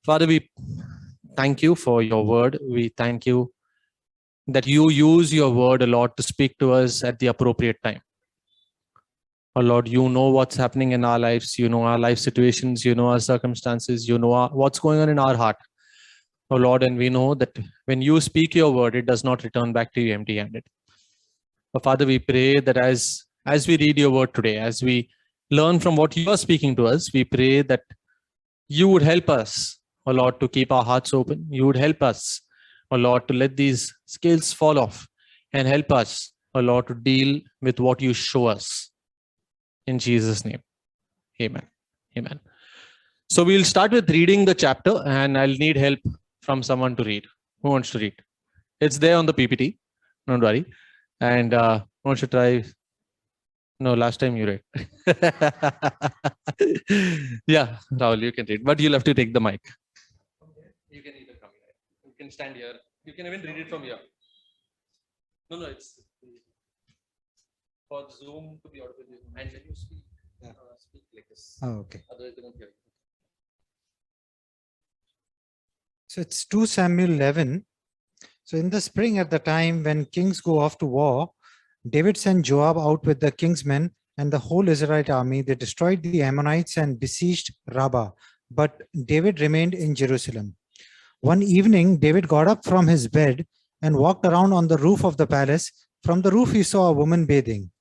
Father, we thank you for your word. We thank you that you use your word, Lord, to speak to us at the appropriate time. Oh Lord, you know what's happening in our lives. You know our life situations. You know our circumstances. You know what's going on in our heart. Oh Lord, and we know that when you speak your word, it does not return back to you empty-handed. But Father, we pray that as we read your word today, as we learn from what you are speaking to us, we pray that you would help us, oh Lord, to keep our hearts open. You would help us, oh Lord, to let these scales fall off and help us, oh Lord, to deal with what you show us. In Jesus' name, amen. Amen. So we'll start with reading the chapter, and I'll need help from someone to read. Who wants to read? It's there on the PPT. Don't worry. And who wants to try? No, last time you read. Yeah, Rahul, you can read, but you'll have to take the mic. You can either come here. You can stand here. You can even read it from here. No, it's for Zoom to be audible. And when you speak, speak like this. Oh, okay. Otherwise, they won't hear you. So it's 2 Samuel 11. So in the spring, at the time when kings go off to war, David sent Joab out with the king's men and the whole Israelite army. They destroyed the Ammonites and besieged Rabbah, but David remained in Jerusalem. One evening, David got up from his bed and walked around on the roof of the palace. From the roof, he saw a woman bathing.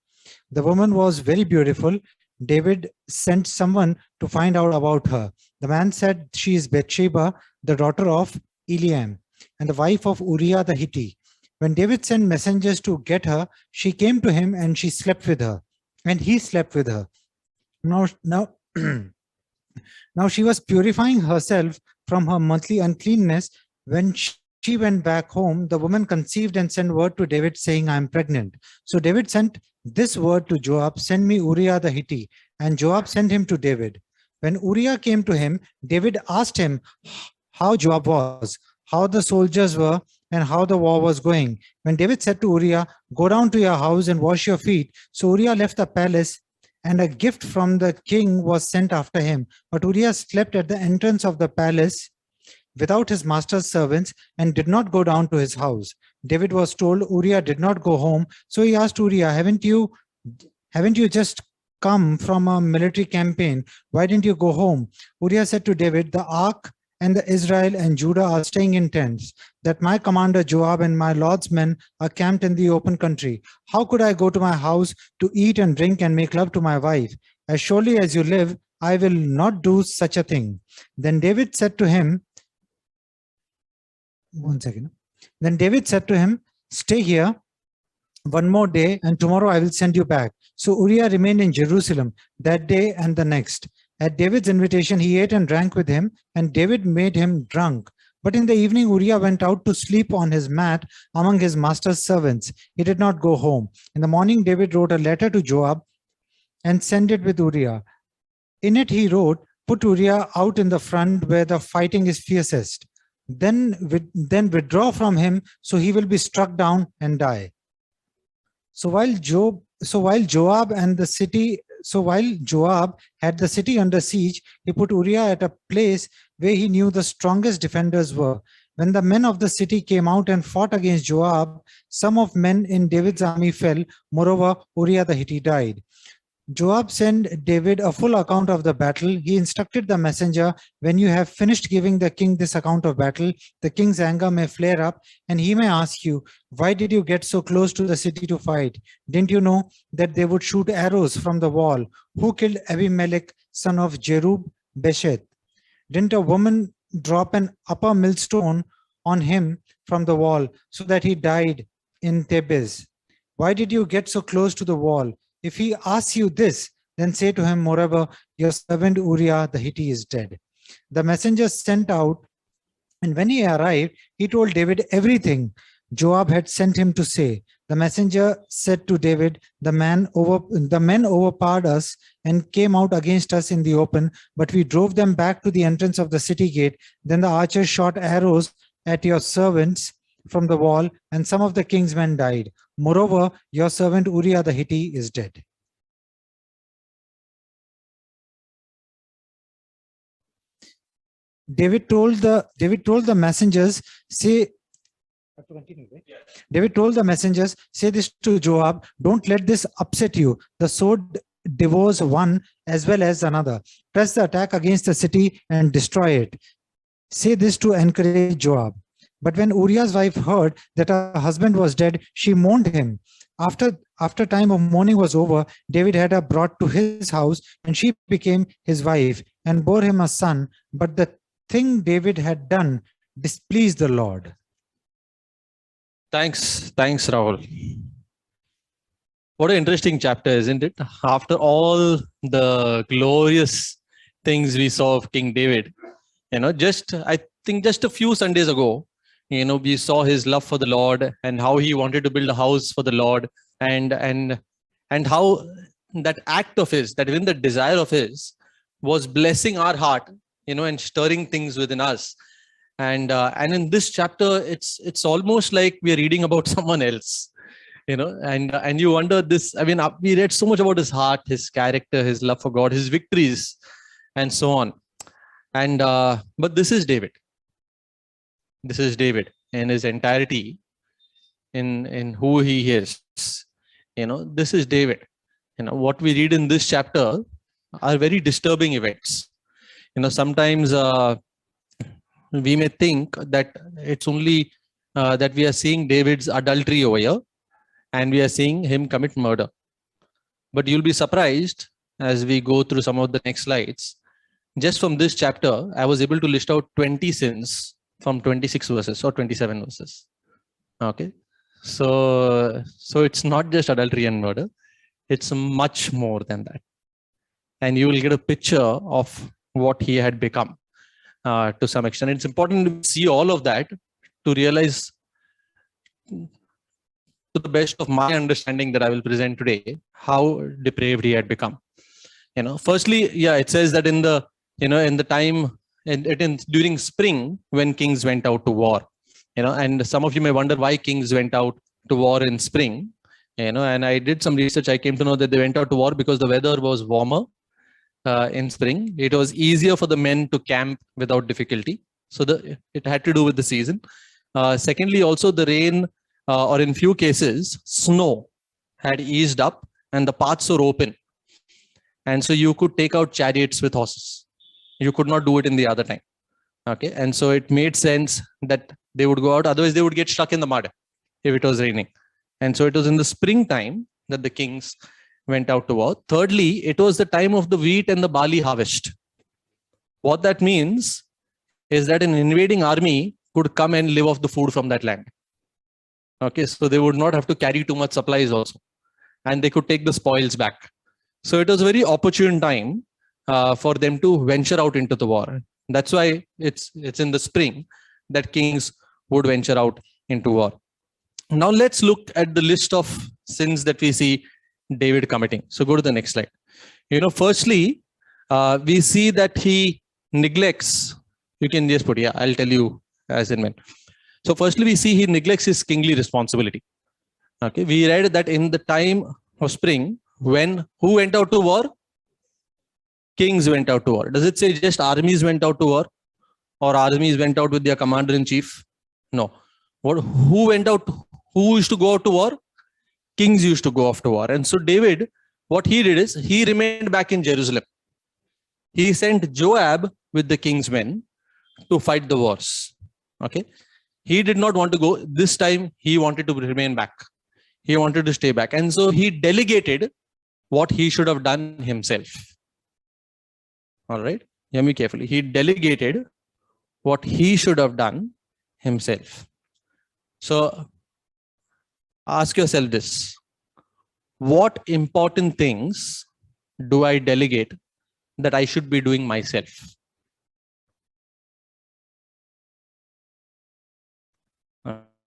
The woman was very beautiful. David sent someone to find out about her. The man said, "She is Bathsheba, the daughter of Eliam, and the wife of Uriah the Hittite." When David sent messengers to get her, she came to him and she slept with her, and he slept with her. Now she was purifying herself from her monthly uncleanness. When she went back home, the woman conceived and sent word to David saying, "I am pregnant." So David sent this word to Joab, "Send me Uriah the Hittite." And Joab sent him to David. When Uriah came to him, David asked him how Joab was, how the soldiers were, and how the war was going. When David said to Uriah, "Go down to your house and wash your feet," so Uriah left the palace, and a gift from the king was sent after him. But Uriah slept at the entrance of the palace without his master's servants and did not go down to his house. David was told Uriah did not go home, so he asked Uriah, haven't you just come from a military campaign? Why didn't you go home?" Uriah said to David, "The ark and the Israel and Judah are staying in tents, that my commander Joab and my lord's men are camped in the open country. How could I go to my house to eat and drink and make love to my wife? As surely as you live, I will not do such a thing." Then David said to him, "Stay here one more day, and tomorrow I will send you back." So Uriah remained in Jerusalem that day and the next. At David's invitation, he ate and drank with him, and David made him drunk. But in the evening, Uriah went out to sleep on his mat among his master's servants. He did not go home. In the morning, David wrote a letter to Joab and sent it with Uriah. In it, he wrote, "Put Uriah out in the front where the fighting is fiercest. Then withdraw from him, so he will be struck down and die." So while Joab had the city under siege, he put Uriah at a place where he knew the strongest defenders were. When the men of the city came out and fought against Joab, some of men in David's army fell. Moreover, Uriah the Hittite died. Joab sent David a full account of the battle. He instructed the messenger, "When you have finished giving the king this account of battle, the king's anger may flare up, and he may ask you, 'Why did you get so close to the city to fight? Didn't you know that they would shoot arrows from the wall? Who killed Abimelech, son of Jerub-Besheth? Didn't a woman drop an upper millstone on him from the wall so that he died in Thebez? Why did you get so close to the wall? If he asks you this, then say to him, moreover, your servant Uriah the Hittite is dead." The messenger sent out, and when he arrived, he told David everything Joab had sent him to say. The messenger said to David, the men overpowered us and came out against us in the open, but we drove them back to the entrance of the city gate. Then the archers shot arrows at your servants from the wall, and some of the king's men died. Moreover, your servant Uriah the Hittite is dead." David told the messengers, say David told the messengers, say this to Joab, don't let this upset you. The sword devours one as well as another. Press the attack against the city and destroy it. Say this to encourage Joab. But when Uriah's wife heard that her husband was dead, she mourned him. After time of mourning was over, David had her brought to his house, and she became his wife and bore him a son. But the thing David had done displeased the Lord. Thanks, Rahul. What an interesting chapter, isn't it? After all the glorious things we saw of King David, I think just a few Sundays ago, we saw his love for the Lord and how he wanted to build a house for the Lord, and how that act of his, that even the desire of his, was blessing our heart, and stirring things within us. And in this chapter, it's almost like we are reading about someone else, and you wonder this. I mean, we read so much about his heart, his character, his love for God, his victories, and so on. And but this is David. This is David in his entirety, in who he is. This is David. What we read in this chapter are very disturbing events. Sometimes we may think that it's only that we are seeing David's adultery over here, and we are seeing him commit murder. But you'll be surprised as we go through some of the next slides. Just from this chapter, I was able to list out 20 sins from 26 verses or 27 verses. Okay. So it's not just adultery and murder. It's much more than that. And you will get a picture of what he had become to some extent. It's important to see all of that to realize, to the best of my understanding that I will present today, how depraved he had become. Firstly, it says that in the time during spring, when kings went out to war, and some of you may wonder why kings went out to war in spring, and I did some research. I came to know that they went out to war because the weather was warmer in spring. It was easier for the men to camp without difficulty. So it had to do with the season. Secondly, also the rain, or in few cases, snow had eased up and the paths were open. And so you could take out chariots with horses. You could not do it in the other time. Okay. And so it made sense that they would go out. Otherwise, they would get stuck in the mud if it was raining. And so it was in the springtime that the kings went out to war. Thirdly, it was the time of the wheat and the barley harvest. What that means is that an invading army could come and live off the food from that land. Okay. So they would not have to carry too much supplies also. And they could take the spoils back. So it was a very opportune time for them to venture out into the war. That's why it's in the spring that kings would venture out into war. Now let's look at the list of sins that we see David committing. So go to the next slide. Firstly, we see that he neglects. You can just put, I'll tell you as in when. So firstly, we see he neglects his kingly responsibility. Okay, we read that in the time of spring, who went out to war? Kings went out to war. Does it say just armies went out to war, or armies went out with their commander-in-chief? No. Who went out? Who used to go out to war? Kings used to go off to war. And so David, what he did is he remained back in Jerusalem. He sent Joab with the king's men to fight the wars. Okay. He did not want to go. This time he wanted to remain back. He wanted to stay back. And so he delegated what he should have done himself. All right. Hear me carefully. He delegated what he should have done himself. So ask yourself this: what important things do I delegate that I should be doing myself?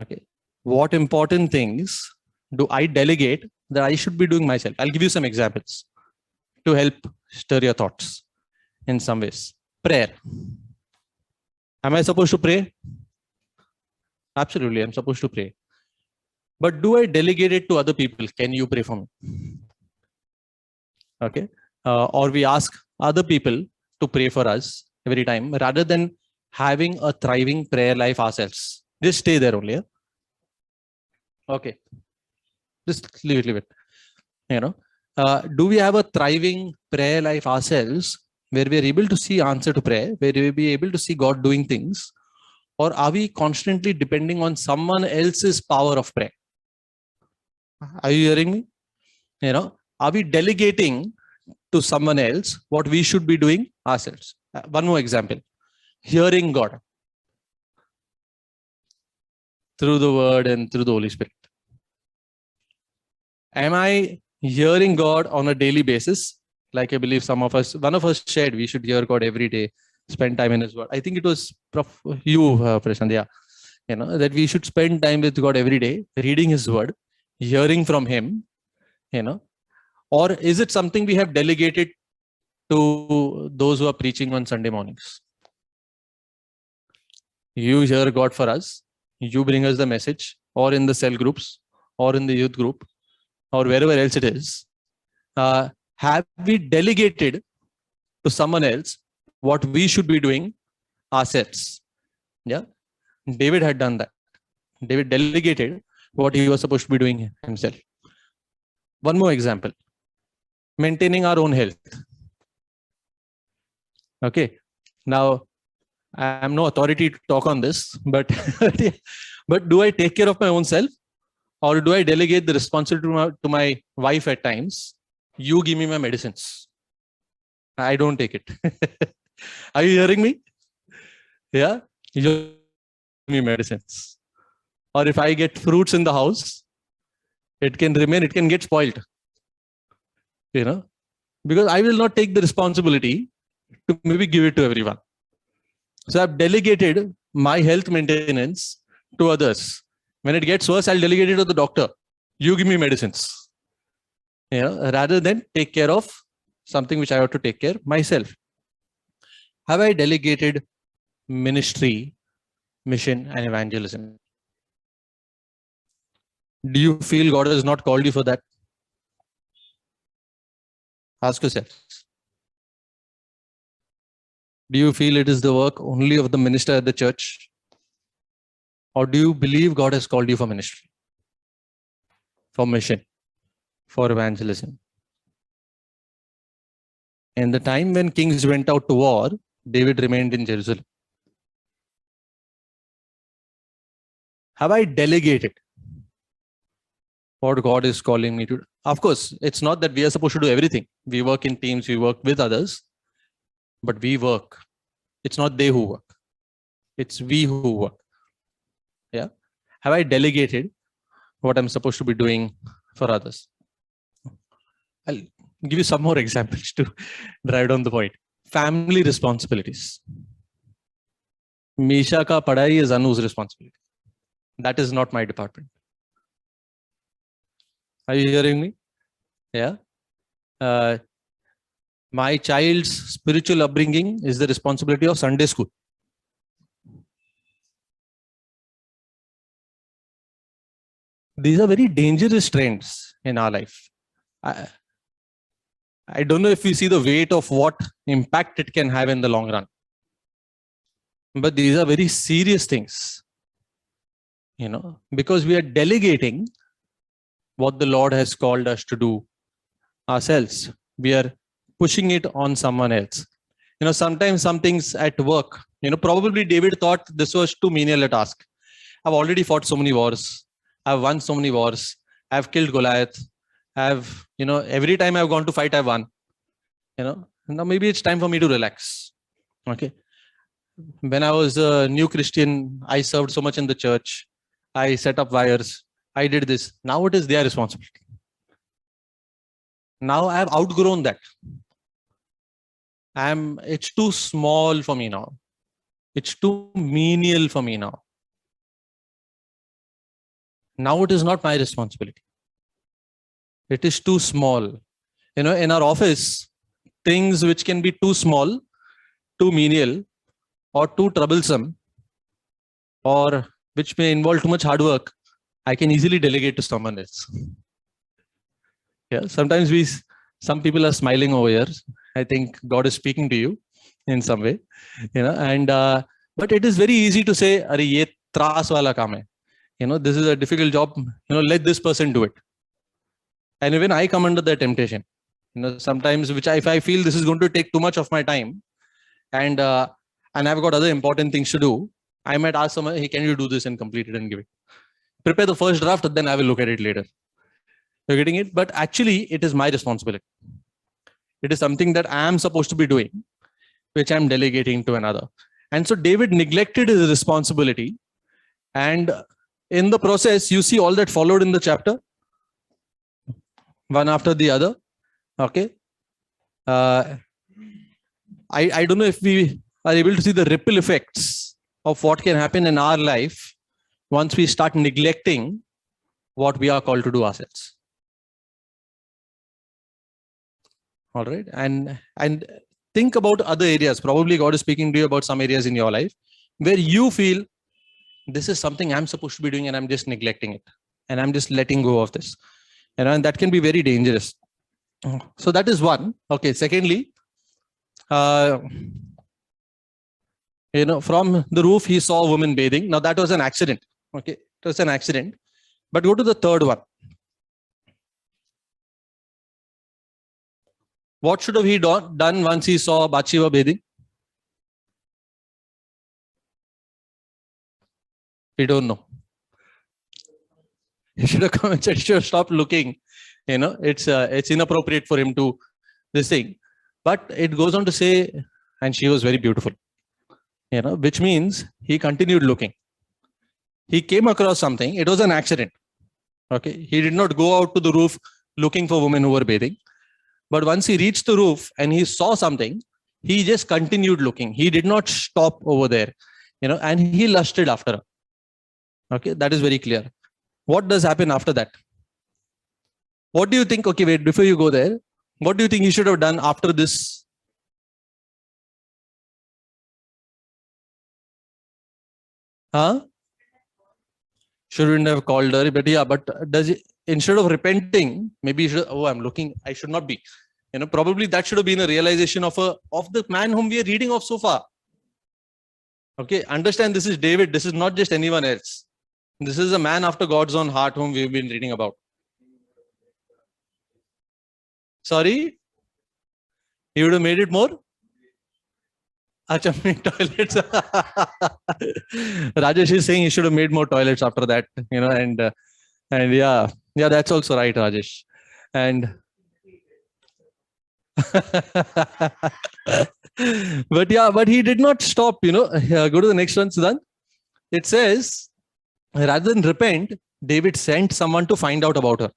Okay. What important things do I delegate that I should be doing myself? I'll give you some examples to help stir your thoughts in some ways. Prayer. Am I supposed to pray? Absolutely, I'm supposed to pray. But do I delegate it to other people? Can you pray for me? Okay. Or we ask other people to pray for us every time rather than having a thriving prayer life ourselves? Just stay there only. Yeah? Okay. Just leave it. You know, do we have a thriving prayer life ourselves where we are able to see answer to prayer, where we will be able to see God doing things? Or are we constantly depending on someone else's power of prayer? Are you hearing me? You know, are we delegating to someone else what we should be doing ourselves? One more example. Hearing God through the word and through the Holy Spirit. Am I hearing God on a daily basis? Like I believe some of us, one of us shared, we should hear God every day, spend time in His word. I think it was you, Prashant, yeah. You know, that we should spend time with God every day, reading His word, hearing from Him, you know. Or is it something we have delegated to those who are preaching on Sunday mornings? You hear God for us, you bring us the message, or in the cell groups, or in the youth group, or wherever else it is. Have we delegated to someone else what we should be doing ourselves? Yeah, David had done that. David delegated what he was supposed to be doing himself. One more example, maintaining our own health. Okay, now I am no authority to talk on this, but but do I take care of my own self, or do I delegate the responsibility to my wife at times? You give me my medicines. I don't take it. Are you hearing me? Yeah, you give me medicines. Or if I get fruits in the house, it can remain, it can get spoiled. You know, because I will not take the responsibility to maybe give it to everyone. So I've delegated my health maintenance to others. When it gets worse, I'll delegate it to the doctor. You give me medicines. You know, rather than take care of something which I ought to take care myself. Have I delegated ministry, mission, and evangelism? Do you feel God has not called you for that? Ask yourself. Do you feel it is the work only of the minister at the church? Or do you believe God has called you for ministry, for mission, for evangelism? In the time when kings went out to war, David remained in Jerusalem. Have I delegated what God is calling me to do? Of course, it's not that we are supposed to do everything. We work in teams, we work with others, but we work. It's not they who work. It's we who work. Yeah. Have I delegated what I'm supposed to be doing for others? I'll give you some more examples to drive down the point. Family responsibilities. Misha ka padhai is Anu's responsibility. That is not my department. Are you hearing me? Yeah. My child's spiritual upbringing is the responsibility of Sunday school. These are very dangerous trends in our life. I don't know if we see the weight of what impact it can have in the long run. But these are very serious things, you know, because we are delegating what the Lord has called us to do ourselves. We are pushing it on someone else. You know, sometimes some things at work, you know, probably David thought this was too menial a task. I've already fought so many wars. I've won so many wars. I've killed Goliath. I've, you know, every time I've gone to fight, I've won. You know, now maybe it's time for me to relax. Okay. When I was a new Christian, I served so much in the church. I set up wires. I did this. Now it is their responsibility. Now I have outgrown that. It's too small for me now. It's too menial for me now. Now it is not my responsibility. It is too small. You know, in our office, things which can be too small, too menial, or too troublesome, or which may involve too much hard work, I can easily delegate to someone else. Yeah, sometimes some people are smiling over here. I think God is speaking to you in some way, you know, and But it is very easy to say, "Arey, ye tras wala kaam hai. This is a difficult job. Let this person do it." And even I come under that temptation. Sometimes, if I feel this is going to take too much of my time, and I've got other important things to do, I might ask someone, "Hey, can you do this and complete it and give it? Prepare the first draft, then I will look at it later." You're getting it? But actually, it is my responsibility. It is something that I am supposed to be doing, which I'm delegating to another. And so David neglected his responsibility. And in the process, you see all that followed in the chapter, one after the other. Okay. I don't know if we are able to see the ripple effects of what can happen in our life once we start neglecting what we are called to do ourselves. All right. And think about other areas. Probably God is speaking to you about some areas in your life where you feel this is something I'm supposed to be doing and I'm just neglecting it. And I'm just letting go of this. And that can be very dangerous. So that is one. Okay. Secondly, from the roof, he saw a woman bathing. Now that was an accident. Okay. It was an accident. But go to the third one. What should have he done once he saw Bathsheba bathing? We don't know. He should have come and said, "Sure, stop looking. It's inappropriate for him to this thing." But it goes on to say, and she was very beautiful. Which means he continued looking. He came across something. It was an accident. Okay. He did not go out to the roof looking for women who were bathing. But once he reached the roof and he saw something, he just continued looking. He did not stop over there, and he lusted after her. Okay, that is very clear. What does happen after that? What do you think? Okay, wait, before you go there, what do you think he should have done after this? Shouldn't have called her, but yeah, but instead of repenting, maybe he should, I should not be. Probably that should have been a realization of the man whom we are reading of so far. Okay, understand this is David. This is not just anyone else. This is a man after God's own heart whom we've been reading about. Sorry? He would have made it more? Acha, toilets. Rajesh is saying he should have made more toilets after that, and yeah, that's also right, Rajesh. And but he did not stop, go to the next one, Sudan. It says, rather than repent, David sent someone to find out about her.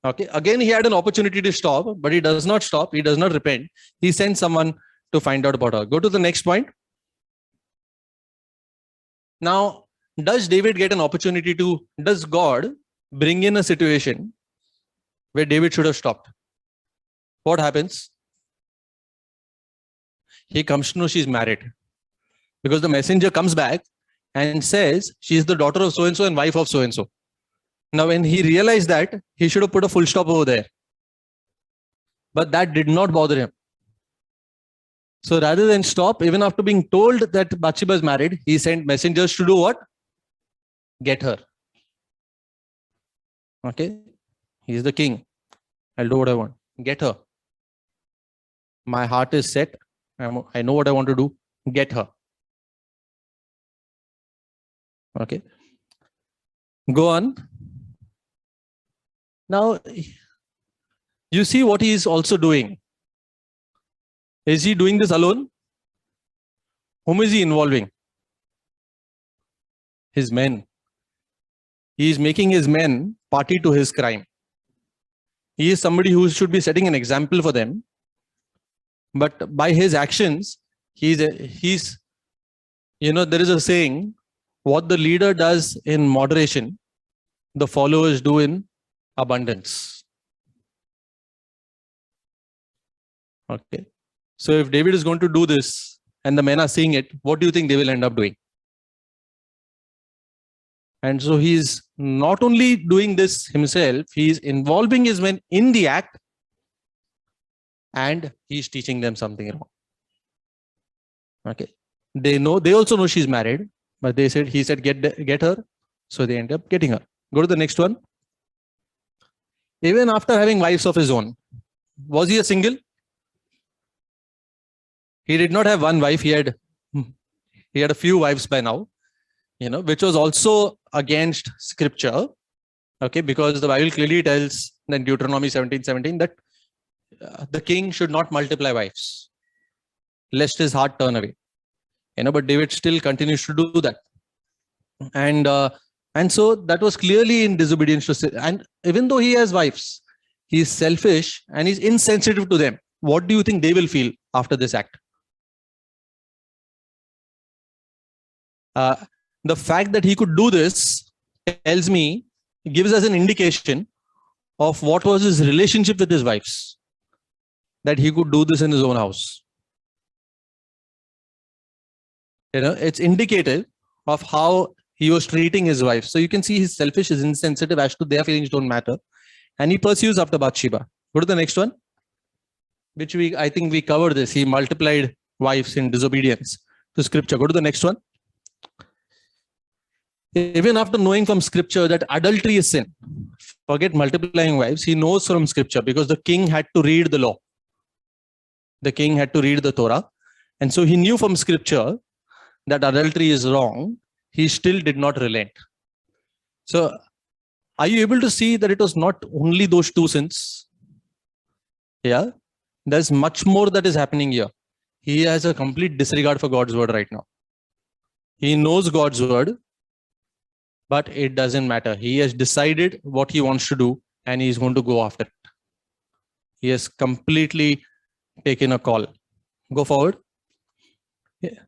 Okay, again, he had an opportunity to stop, but he does not stop. He does not repent. He sent someone to find out about her. Go to the next point. Now, does David get an opportunity does God bring in a situation where David should have stopped? What happens? He comes to know she's married because the messenger comes back and says she's the daughter of so-and-so and wife of so-and-so. Now, when he realized that, he should have put a full stop over there. But that did not bother him. So rather than stop, even after being told that Bathsheba is married, he sent messengers to do what? Get her. Okay. He's the king. I'll do what I want. Get her. My heart is set. I know what I want to do. Get her. Okay. Go on. Now, you see what he is also doing. Is he doing this alone? Whom is he involving? His men. He is making his men party to his crime. He is somebody who should be setting an example for them. But by his actions, he's there is a saying, what the leader does in moderation, the followers do in abundance. Okay. So if David is going to do this and the men are seeing it, what do you think they will end up doing? And so he's not only doing this himself, he's involving his men in the act and he's teaching them something wrong. Okay. They also know she's married, but he said, get her. So they end up getting her. Go to the next one. Even after having wives of his own, was he a single? He did not have one wife. He had a few wives by now, which was also against scripture. Okay, because the Bible clearly tells in Deuteronomy 17:17 that the king should not multiply wives, lest his heart turn away. But David still continues to do that. And so that was clearly in disobedience to sin. And even though he has wives, he's selfish and he's insensitive to them. What do you think they will feel after this act? The fact that he could do this gives us an indication of what was his relationship with his wives, that he could do this in his own house. It's indicative of how he was treating his wife. So you can see he's selfish, he's insensitive as to their feelings don't matter. And he pursues after Bathsheba. Go to the next one, which I think we covered this. He multiplied wives in disobedience to scripture. Go to the next one. Even after knowing from scripture that adultery is sin, forget multiplying wives, he knows from scripture because the king had to read the law. The king had to read the Torah. And so he knew from scripture that adultery is wrong. He still did not relent. So are you able to see that it was not only those two sins? Yeah, there's much more that is happening here. He has a complete disregard for God's word right now. He knows God's word, but it doesn't matter. He has decided what he wants to do and he's going to go after it. He has completely taken a call. Go forward. Yeah.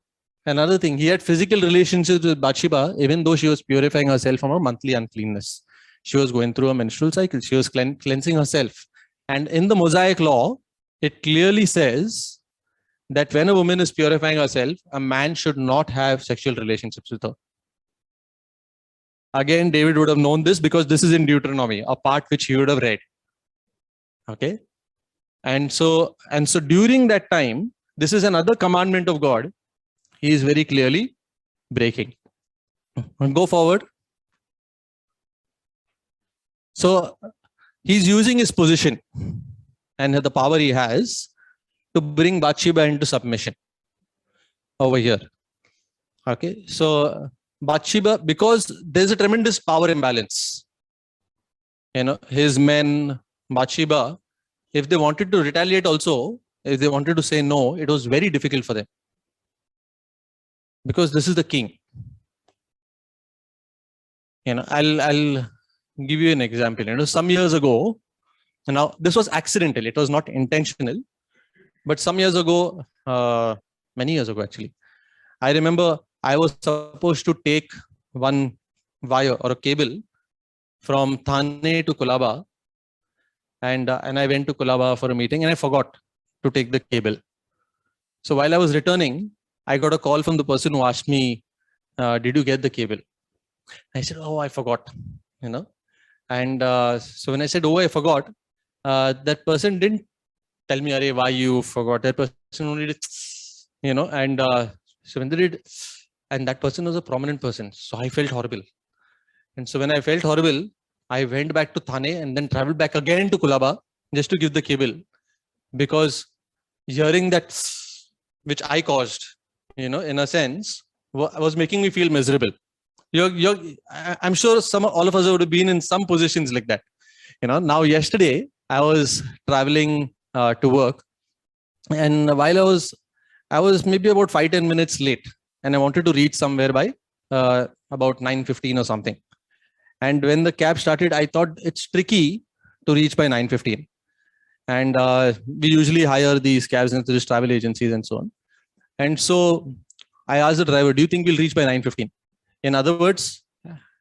Another thing, he had physical relationships with Bathsheba, even though she was purifying herself from her monthly uncleanness. She was going through a menstrual cycle. She was cleansing herself. And in the Mosaic law, it clearly says that when a woman is purifying herself, a man should not have sexual relationships with her. Again, David would have known this because this is in Deuteronomy, a part which he would have read. Okay. And so during that time, this is another commandment of God. He is very clearly breaking. And go forward. So he's using his position and the power he has to bring Bathsheba into submission over here. Okay. So Bathsheba, because there's a tremendous power imbalance. His men, Bathsheba, if they wanted to retaliate also, if they wanted to say no, it was very difficult for them. Because this is the king. I'll give you an example. Some years ago, now this was accidental, it was not intentional, but some years ago, many years ago actually, I remember I was supposed to take one wire or a cable from Thane to Kolaba, and I went to Kolaba for a meeting and I forgot to take the cable. So while I was returning, I got a call from the person who asked me, did you get the cable? I said, oh, I forgot, And so when I said, oh, I forgot, that person didn't tell me, why you forgot. That person only did, and so when they did, and that person was a prominent person. So I felt horrible. And so when I felt horrible, I went back to Thane and then traveled back again to Kolaba just to give the cable. Because hearing that, which I caused, in a sense, was making me feel miserable. I'm sure all of us would have been in some positions like that. Now yesterday I was traveling to work, and while I was maybe about 5-10 minutes late, and I wanted to reach somewhere by about 9:15 or something. And when the cab started, I thought it's tricky to reach by 9:15. And we usually hire these cabs into these travel agencies and so on. And so I asked the driver, do you think we'll reach by 9:15? In other words,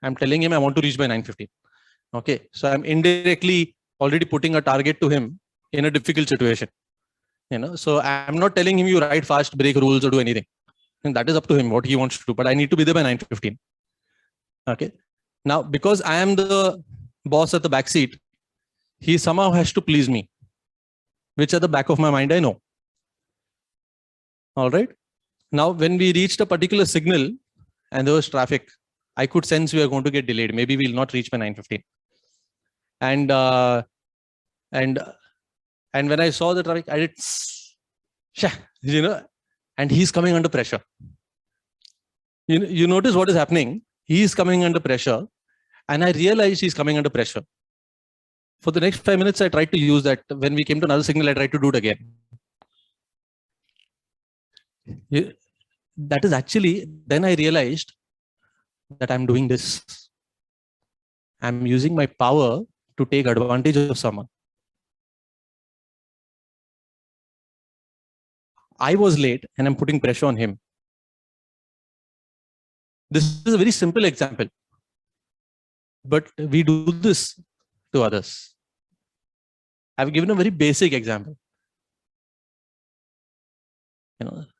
I'm telling him I want to reach by 9:15. Okay. So I'm indirectly already putting a target to him in a difficult situation. So I'm not telling him you ride fast, break rules or do anything. And that is up to him, what he wants to do. But I need to be there by 9:15. Okay. Now, because I am the boss at the back seat, he somehow has to please me, which at the back of my mind, I know. All right. Now, when we reached a particular signal and there was traffic, I could sense we are going to get delayed. Maybe we'll not reach by 9:15. And when I saw the traffic, I did, you know, and he's coming under pressure. You notice what is happening. He's coming under pressure, and I realized he's coming under pressure. For the next 5 minutes, I tried to use that. When we came to another signal, I tried to do it again. That is actually, then I realized that I'm doing this. I'm using my power to take advantage of someone. I was late and I'm putting pressure on him. This is a very simple example, but we do this to others. I've given a very basic example.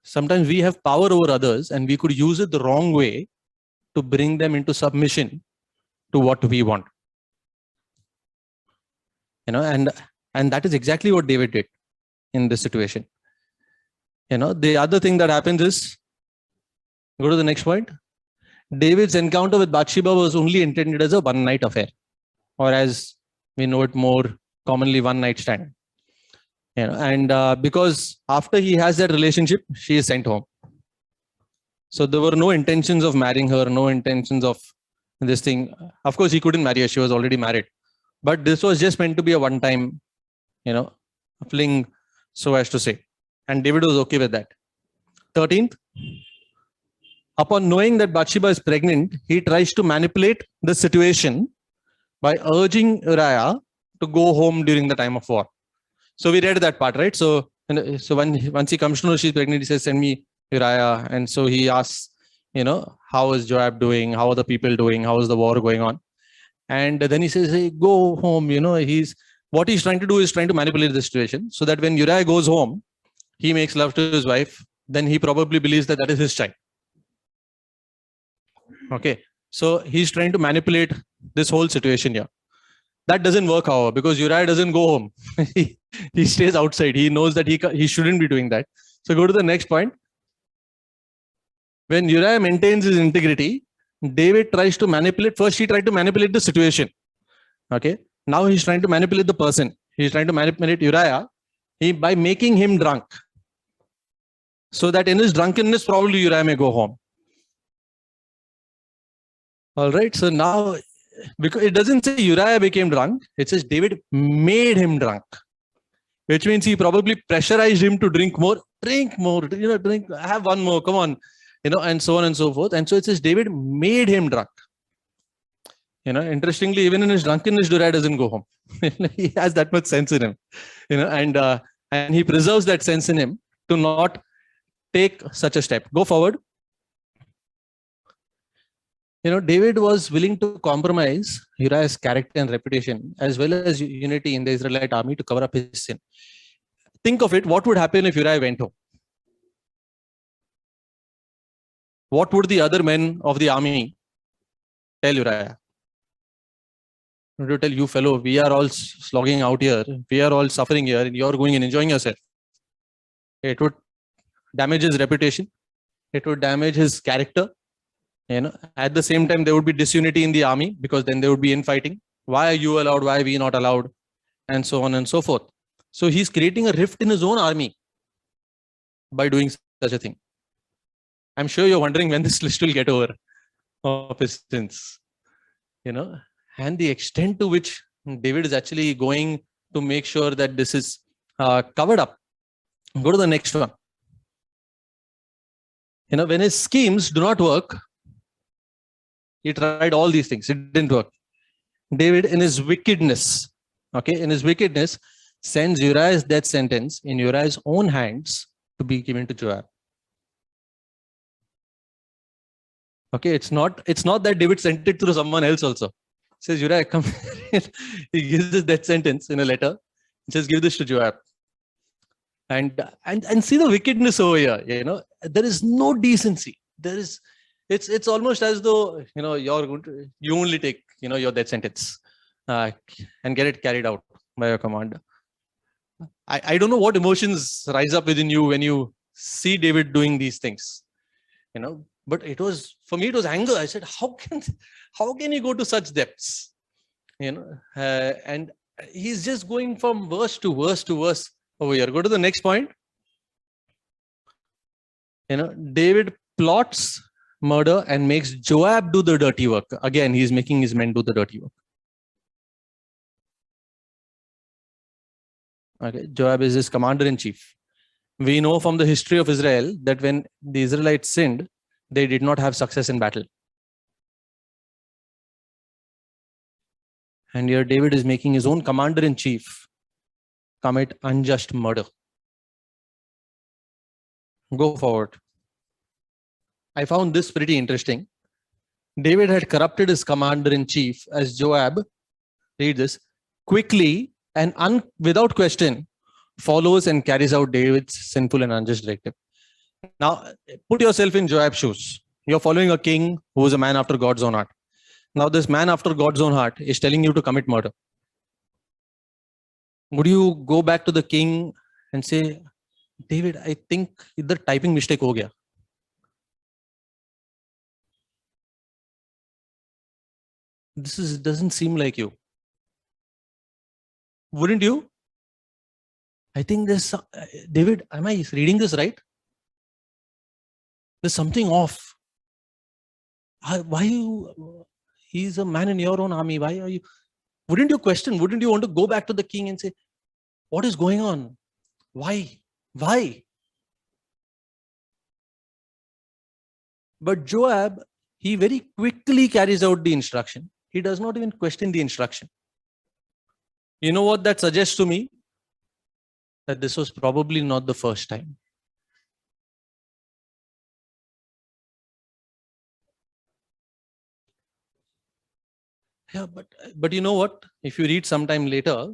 Sometimes we have power over others and we could use it the wrong way to bring them into submission to what we want. And that is exactly what David did in this situation. The other thing that happens is, go to the next point. David's encounter with Bathsheba was only intended as a one-night affair, or as we know it more commonly, one-night stand. Because after he has that relationship, she is sent home. So there were no intentions of marrying her, no intentions of this thing. Of course, he couldn't marry her; she was already married. But this was just meant to be a one-time, fling, so as to say. And David was okay with that. 13th, upon knowing that Bathsheba is pregnant, he tries to manipulate the situation by urging Uriah to go home during the time of war. So we read that part, right? So once he comes to know she's pregnant, he says, "Send me Uriah." And so he asks, how is Joab doing? How are the people doing? How is the war going on? And then he says, "Hey, go home." What he's trying to do is trying to manipulate the situation so that when Uriah goes home, he makes love to his wife. Then he probably believes that is his child. Okay. So he's trying to manipulate this whole situation here. That doesn't work, however, because Uriah doesn't go home. He stays outside. He knows that he shouldn't be doing that. So go to the next point. When Uriah maintains his integrity, David tries to manipulate. First, he tried to manipulate the situation. Okay. Now he's trying to manipulate the person. He's trying to manipulate Uriah by making him drunk. So that in his drunkenness, probably Uriah may go home. All right. So now, because it doesn't say Uriah became drunk, it says David made him drunk, which means he probably pressurized him to drink more, drink, have one more, come on, and so on and so forth. And so it says David made him drunk. Interestingly, even in his drunkenness, Uriah doesn't go home. He has that much sense in him, and he preserves that sense in him to not take such a step. Go forward. David was willing to compromise Uriah's character and reputation, as well as unity in the Israelite army, to cover up his sin. Think of it. What would happen if Uriah went home? What would the other men of the army tell Uriah? To tell you, fellow, we are all slogging out here. We are all suffering here, and you're going and enjoying yourself. It would damage his reputation. It would damage his character. At the same time, there would be disunity in the army, because then there would be infighting. Why are you allowed? Why are we not allowed? And so on and so forth. So he's creating a rift in his own army by doing such a thing. I'm sure you're wondering when this list will get over of his sins. And the extent to which David is actually going to make sure that this is covered up. Go to the next one. When his schemes do not work, he tried all these things. It didn't work. David, in his wickedness, sends Uriah's death sentence in Uriah's own hands to be given to Joab. Okay, it's not that David sent it through someone else also. He says, Uriah, come. He gives this death sentence in a letter. He says, give this to Joab. And see the wickedness over here. There is no decency. It's almost as though you only take your death sentence and get it carried out by your commander. I don't know what emotions rise up within you when you see David doing these things. But it was, for me, it was anger. I said, how can he go to such depths? And he's just going from verse to verse to verse over here. Go to the next point. David plots murder and makes Joab do the dirty work. Again, he's making his men do the dirty work. Okay, Joab is his commander-in-chief. We know from the history of Israel that when the Israelites sinned, they did not have success in battle. And here David is making his own commander-in-chief commit unjust murder. Go forward. I found this pretty interesting. David had corrupted his commander-in-chief as Joab, read this, quickly and without question follows and carries out David's sinful and unjust directive. Now, put yourself in Joab's shoes. You're following a king who is a man after God's own heart. Now, this man after God's own heart is telling you to commit murder. Would you go back to the king and say, David, I think the typing mistake ho gaya? This doesn't seem like you. Wouldn't you? I think there's David, am I reading this right? There's something off. Why you? He's a man in your own army. Why are you? Wouldn't you question? Wouldn't you want to go back to the king and say, what is going on? Why? Why? But Joab, he very quickly carries out the instruction. He does not even question the instruction. You know what that suggests to me? That this was probably not the first time. Yeah, but you know what? If you read sometime later,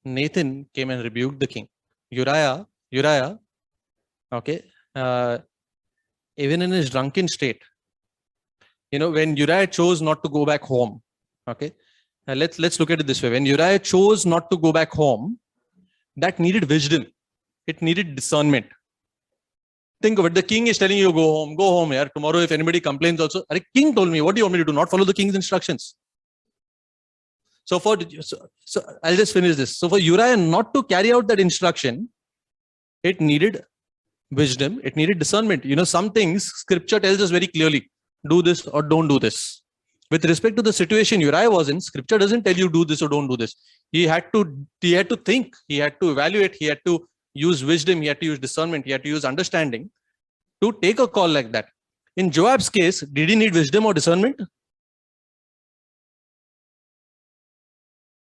Nathan came and rebuked the king. Uriah, okay, even in his drunken state, when Uriah chose not to go back home, okay, let's look at it this way. When Uriah chose not to go back home, that needed wisdom. It needed discernment. Think of it. The king is telling you, go home here. Tomorrow, if anybody complains also, the king told me, what do you want me to do? Not follow the king's instructions. So I'll just finish this. So for Uriah not to carry out that instruction, it needed wisdom. It needed discernment. Some things scripture tells us very clearly, do this or don't do this. With respect to the situation Uriah was in, scripture doesn't tell you do this or don't do this. He had to think, he had to evaluate, he had to use wisdom, he had to use discernment, he had to use understanding to take a call like that. In Joab's case, did he need wisdom or discernment?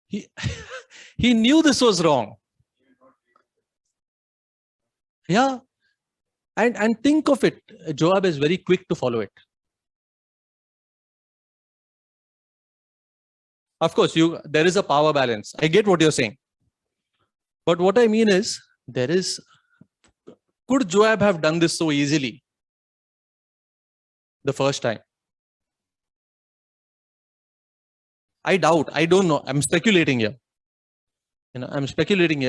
He knew this was wrong. Yeah. And think of it, Joab is very quick to follow it. Of course, there is a power balance. I get what you're saying. But what I mean is, could Joab have done this so easily the first time? I doubt. I don't know. I'm speculating here.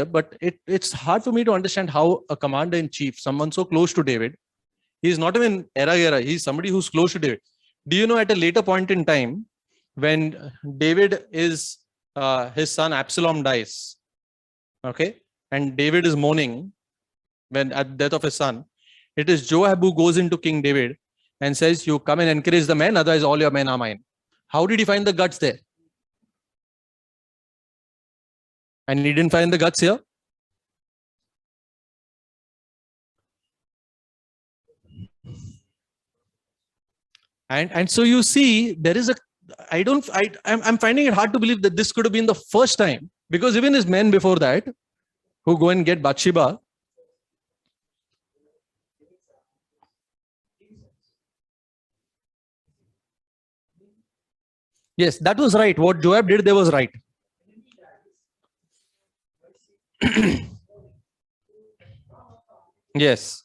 But it's hard for me to understand how a commander-in-chief, someone so close to David, he's not even era, he's somebody who's close to David. Do you know at a later point in time, when David his son Absalom dies, okay, and David is mourning when at the death of his son, it is Joab who goes into King David and says, you come and encourage the men, otherwise all your men are mine. How did he find the guts there? And he didn't find the guts here. And so you see, there is I'm finding it hard to believe that this could have been the first time, because even his men before that, who go and get Bathsheba, yes, that was right. What Joab did there was right. Yes,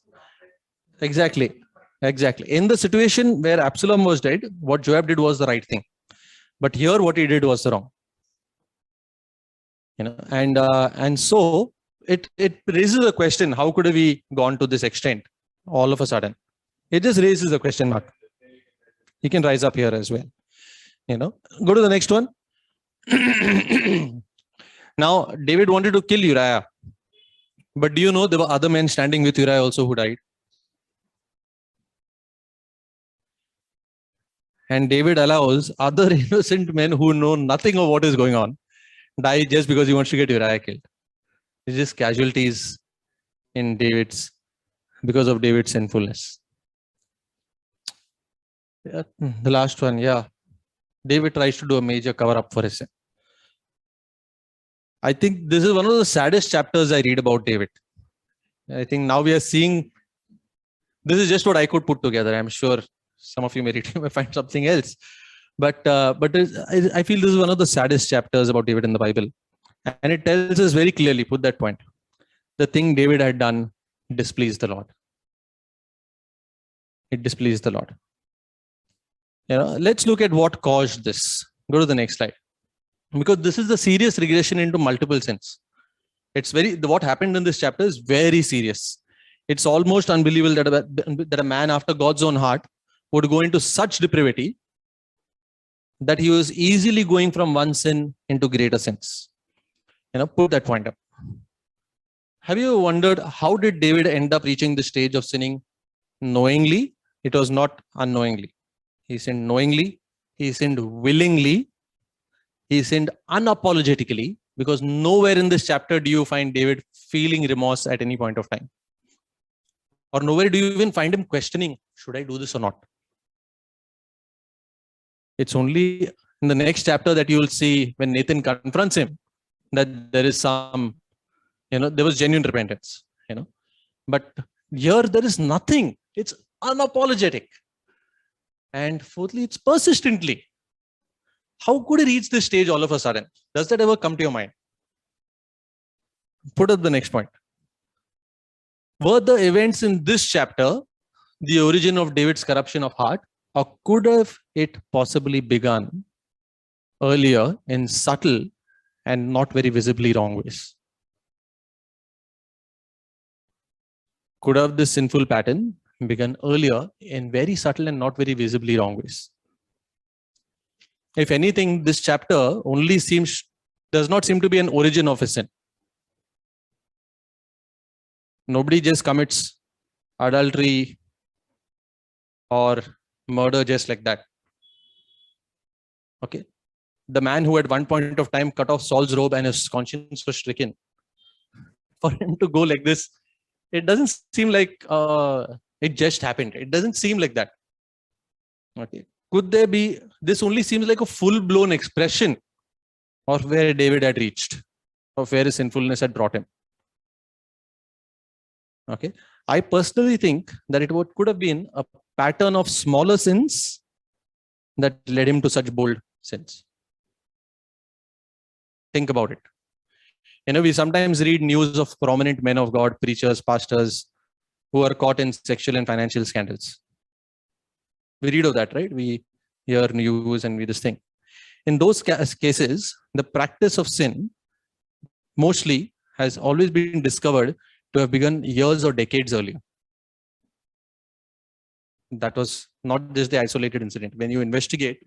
exactly. In the situation where Absalom was dead, what Joab did was the right thing. But here what he did was wrong. And so it raises a question, how could we gone to this extent all of a sudden? It just raises a question mark. You can rise up here as well. Go to the next one. Now, David wanted to kill Uriah. But do you know there were other men standing with Uriah also who died? And David allows other innocent men who know nothing of what is going on die just because he wants to get Uriah killed. It's just casualties in because of David's sinfulness. Yeah, the last one, yeah. David tries to do a major cover up for his sin. I think this is one of the saddest chapters I read about David. I think now we are seeing, this is just what I could put together. I'm sure some of you may read, may find something else. But I feel this is one of the saddest chapters about David in the Bible. And it tells us very clearly, put that point, the thing David had done displeased the Lord. It displeased the Lord. Let's look at what caused this. Go to the next slide. Because this is the serious regression into multiple sins. What happened in this chapter is very serious. It's almost unbelievable that a man after God's own heart would go into such depravity that he was easily going from one sin into greater sins. Put that point up. Have you wondered how did David end up reaching the stage of sinning knowingly? It was not unknowingly. He sinned knowingly. He sinned willingly. He sinned unapologetically, because nowhere in this chapter do you find David feeling remorse at any point of time. Or nowhere do you even find him questioning, should I do this or not? It's only in the next chapter that you will see when Nathan confronts him that there is some, there was genuine repentance, But here there is nothing. It's unapologetic. And fourthly, it's persistently. How could he reach this stage all of a sudden? Does that ever come to your mind? Put up the next point. Were the events in this chapter the origin of David's corruption of heart, or could have it possibly begun earlier in subtle and not very visibly wrong ways? Could have this sinful pattern begun earlier in very subtle and not very visibly wrong ways? If anything, this chapter only does not seem to be an origin of a sin. Nobody just commits adultery or murder just like that. Okay. The man who at one point of time cut off Saul's robe and his conscience was stricken, for him to go like this, it doesn't seem like it just happened. It doesn't seem like that. Okay. Could there be, this only seems like a full-blown expression of where David had reached, of where his sinfulness had brought him. Okay. I personally think that it could have been a pattern of smaller sins that led him to such bold sins. Think about it. We sometimes read news of prominent men of God, preachers, pastors, who are caught in sexual and financial scandals. We read of that, right? We hear news and we this thing. In those cases, the practice of sin mostly has always been discovered to have begun years or decades earlier. That was not just the isolated incident. When you investigate,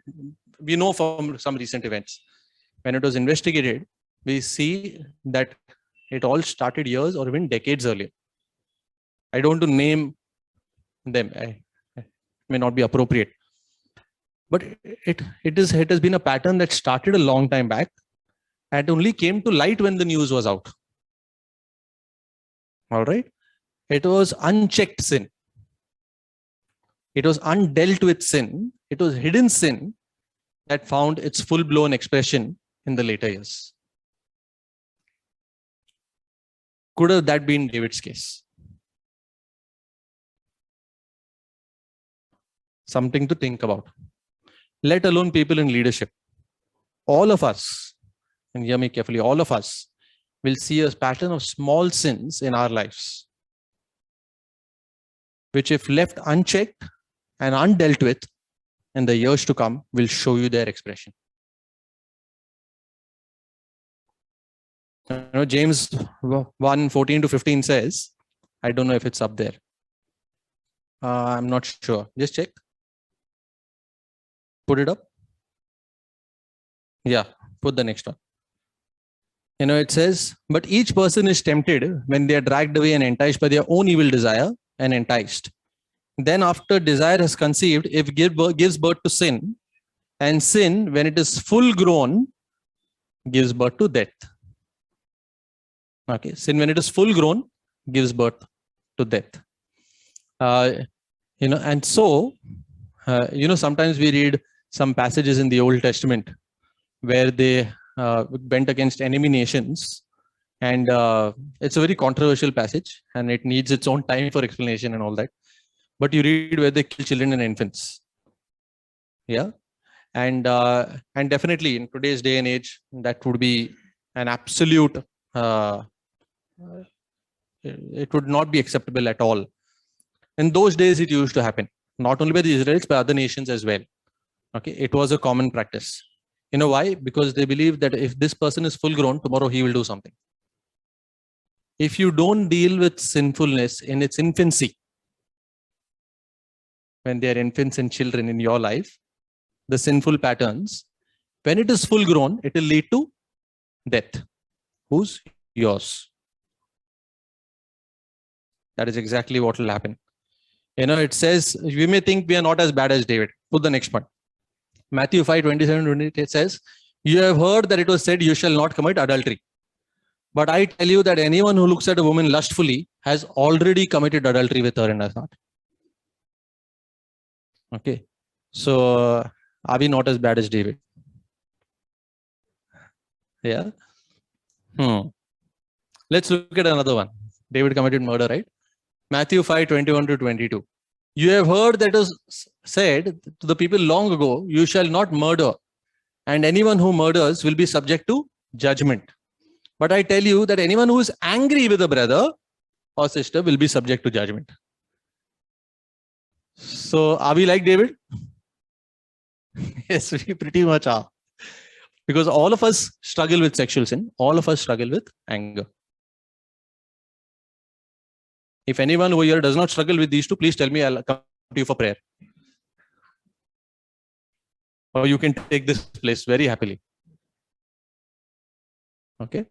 we know from some recent events, when it was investigated, we see that it all started years or even decades earlier. I don't want to name them. It may not be appropriate. But it has been a pattern that started a long time back and only came to light when the news was out. All right. It was unchecked sin. It was undealt with sin. It was hidden sin that found its full-blown expression in the later years. Could have that been David's case? Something to think about. Let alone people in leadership. All of us, and hear me carefully, all of us will see a pattern of small sins in our lives, which if left unchecked and undealt with in the years to come, will show you their expression. James 1:14-15 says, I don't know if it's up there. I'm not sure. Just check. Put it up. Yeah, put the next one. It says, but each person is tempted when they are dragged away and enticed by their own evil desire and enticed. Then after desire has conceived, if gives birth to sin, and sin, when it is full grown, gives birth to death. Okay, sin when it is full grown gives birth to death. And so, sometimes we read some passages in the Old Testament where they went against enemy nations, and it's a very controversial passage, and it needs its own time for explanation and all that. But you read where they kill children and infants. Yeah, and definitely in today's day and age, that would be an absolute. It would not be acceptable at all. In those days, it used to happen, not only by the Israelites, but other nations as well. Okay, it was a common practice. You know why? Because they believe that if this person is full grown, tomorrow he will do something. If you don't deal with sinfulness in its infancy, when they are infants and children in your life, the sinful patterns, when it is full grown, it will lead to death. Whose? Yours. That is exactly what will happen. It says, we may think we are not as bad as David. Put the next one. Matthew 5:27-28 says, you have heard that it was said, you shall not commit adultery. But I tell you that anyone who looks at a woman lustfully has already committed adultery with her in his heart. Okay. So, are we not as bad as David? Yeah. Let's look at another one. David committed murder, right? Matthew 5:21-22. You have heard that it was said to the people long ago, you shall not murder, and anyone who murders will be subject to judgment. But I tell you that anyone who is angry with a brother or sister will be subject to judgment. So are we like David? Yes, we pretty much are. Because all of us struggle with sexual sin. All of us struggle with anger. If anyone over here does not struggle with these two, please tell me, I'll come to you for prayer. Or you can take this place very happily. Okay.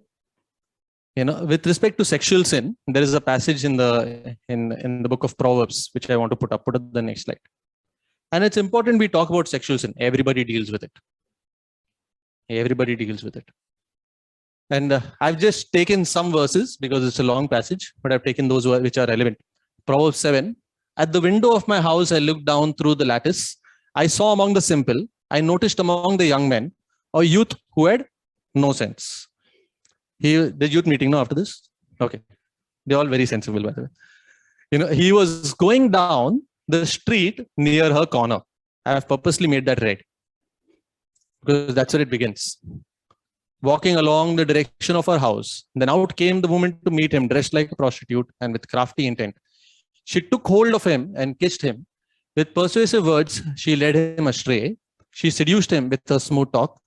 With respect to sexual sin, there is a passage in the book of Proverbs, which I want to put up the next slide. And it's important we talk about sexual sin. Everybody deals with it. Everybody deals with it. And I've just taken some verses because it's a long passage, but I've taken those which are relevant. Proverbs 7. At the window of my house, I looked down through the lattice. I saw among the simple, I noticed among the young men, a youth who had no sense. The youth meeting, no, after this? Okay. They're all very sensible, by the way. He was going down the street near her corner. I have purposely made that red because that's where it begins. Walking along the direction of her house. Then out came the woman to meet him, dressed like a prostitute and with crafty intent. She took hold of him and kissed him. With persuasive words, she led him astray. She seduced him with her smooth talk.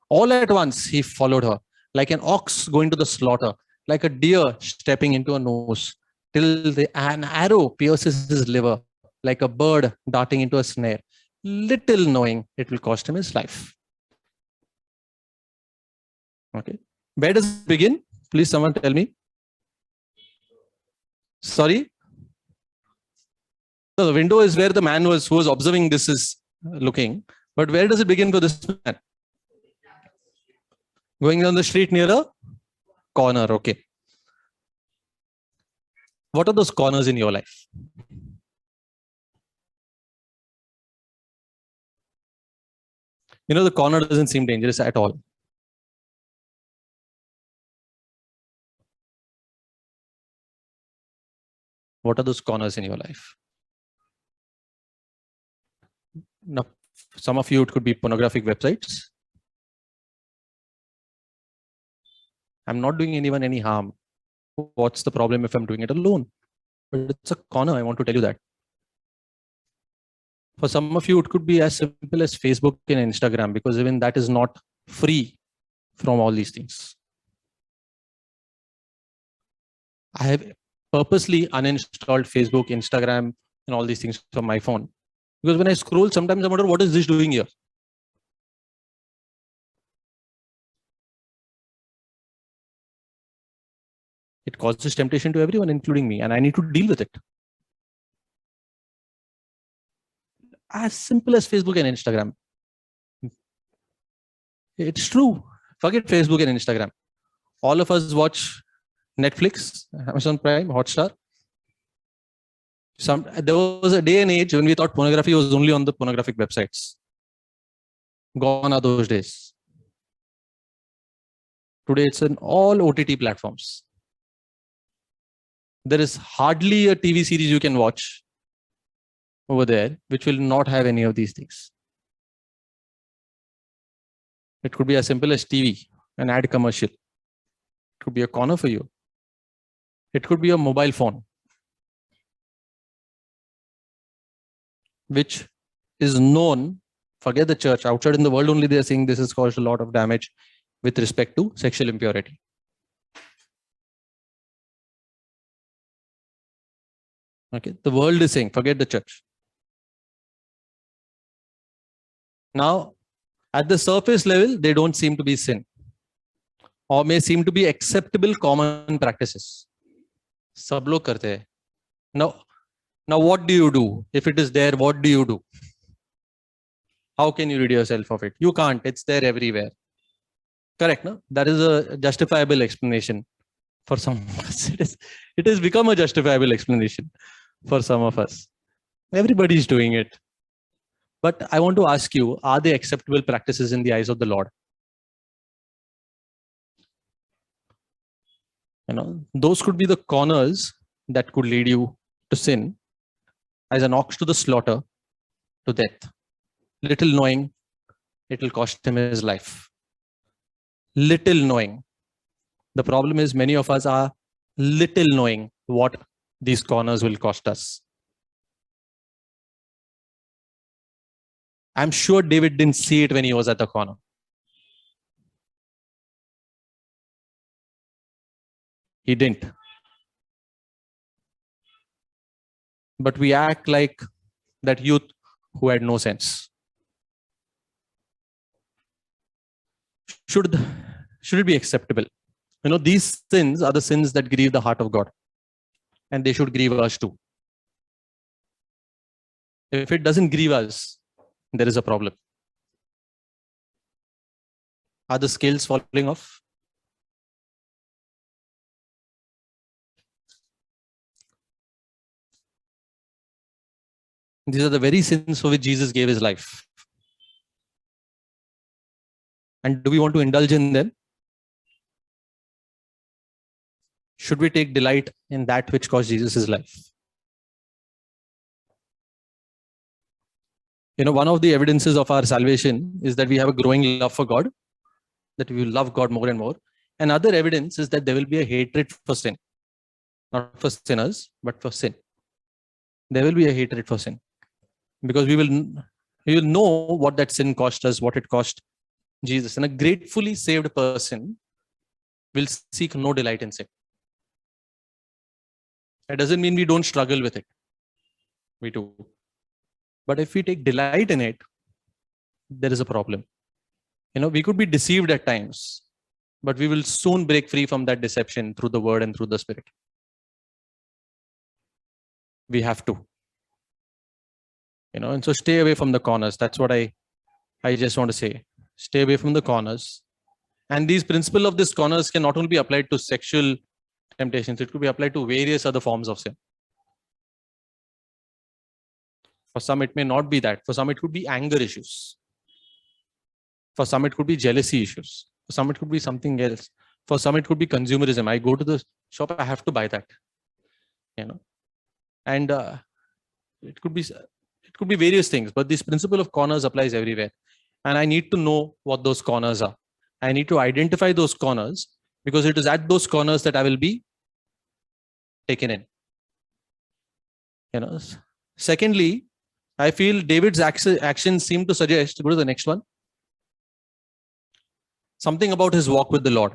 All at once, he followed her, like an ox going to the slaughter, like a deer stepping into a nose, till an arrow pierces his liver, like a bird darting into a snare, little knowing it will cost him his life. Okay. Where does it begin? Please, someone tell me. Sorry? So the window is where the man who was observing this is looking. But where does it begin for this man? Going down the street near a corner. Okay. What are those corners in your life? The corner doesn't seem dangerous at all. What are those corners in your life? Now, some of you, it could be pornographic websites. I'm not doing anyone any harm. What's the problem if I'm doing it alone? But it's a corner. I want to tell you that. For some of you, it could be as simple as Facebook and Instagram, because even that is not free from all these things. I have purposely uninstalled Facebook, Instagram, and all these things from my phone. Because when I scroll, sometimes I wonder, what is this doing here? It causes temptation to everyone, including me, and I need to deal with it. As simple as Facebook and Instagram. It's true. Forget Facebook and Instagram. All of us watch Netflix, Amazon Prime, Hotstar. There was a day and age when we thought pornography was only on the pornographic websites. Gone are those days. Today it's in all OTT platforms. There is hardly a TV series you can watch over there which will not have any of these things. It could be as simple as TV, an ad commercial. It could be a corner for you. It could be a mobile phone, which is known, forget the church, outside in the world only they are saying this has caused a lot of damage with respect to sexual impurity. Okay, the world is saying, forget the church. Now, at the surface level, they don't seem to be sin, or may seem to be acceptable common practices. Sab log karte hai. Now, what do you do? If it is there, what do you do? How can you rid yourself of it? You can't. It's there everywhere. Correct, no? That is a justifiable explanation for some of us. It has become a justifiable explanation for some of us. Everybody is doing it. But I want to ask you, are they acceptable practices in the eyes of the Lord? Those could be the corners that could lead you to sin, as an ox to the slaughter, to death. Little knowing, it will cost him his life. Little knowing. The problem is many of us are little knowing what these corners will cost us. I'm sure David didn't see it when he was at the corner. He didn't. But we act like that youth who had no sense. Should it be acceptable? These sins are the sins that grieve the heart of God, and they should grieve us too. If it doesn't grieve us, there is a problem. Are the scales falling off? These are the very sins for which Jesus gave his life. And do we want to indulge in them? Should we take delight in that which cost Jesus his life? One of the evidences of our salvation is that we have a growing love for God, that we will love God more and more. Another evidence is that there will be a hatred for sin. Not for sinners, but for sin. There will be a hatred for sin. Because we will know what that sin cost us, what it cost Jesus. And a gratefully saved person will seek no delight in sin. It doesn't mean we don't struggle with it. We do. But if we take delight in it, there is a problem. We could be deceived at times, but we will soon break free from that deception through the word and through the Spirit. We have to. And so stay away from the corners. That's what I just want to say. Stay away from the corners. And these principles of these corners can not only be applied to sexual temptations, it could be applied to various other forms of sin. For some, it may not be that. For some, it could be anger issues. For some, it could be jealousy issues. For some, it could be something else. For some, it could be consumerism. I go to the shop, I have to buy that. And it could be various things, but this principle of corners applies everywhere. And I need to know what those corners are. I need to identify those corners, because it is at those corners that I will be taken in. Secondly, I feel David's actions seem to suggest, go to the next one, something about his walk with the Lord.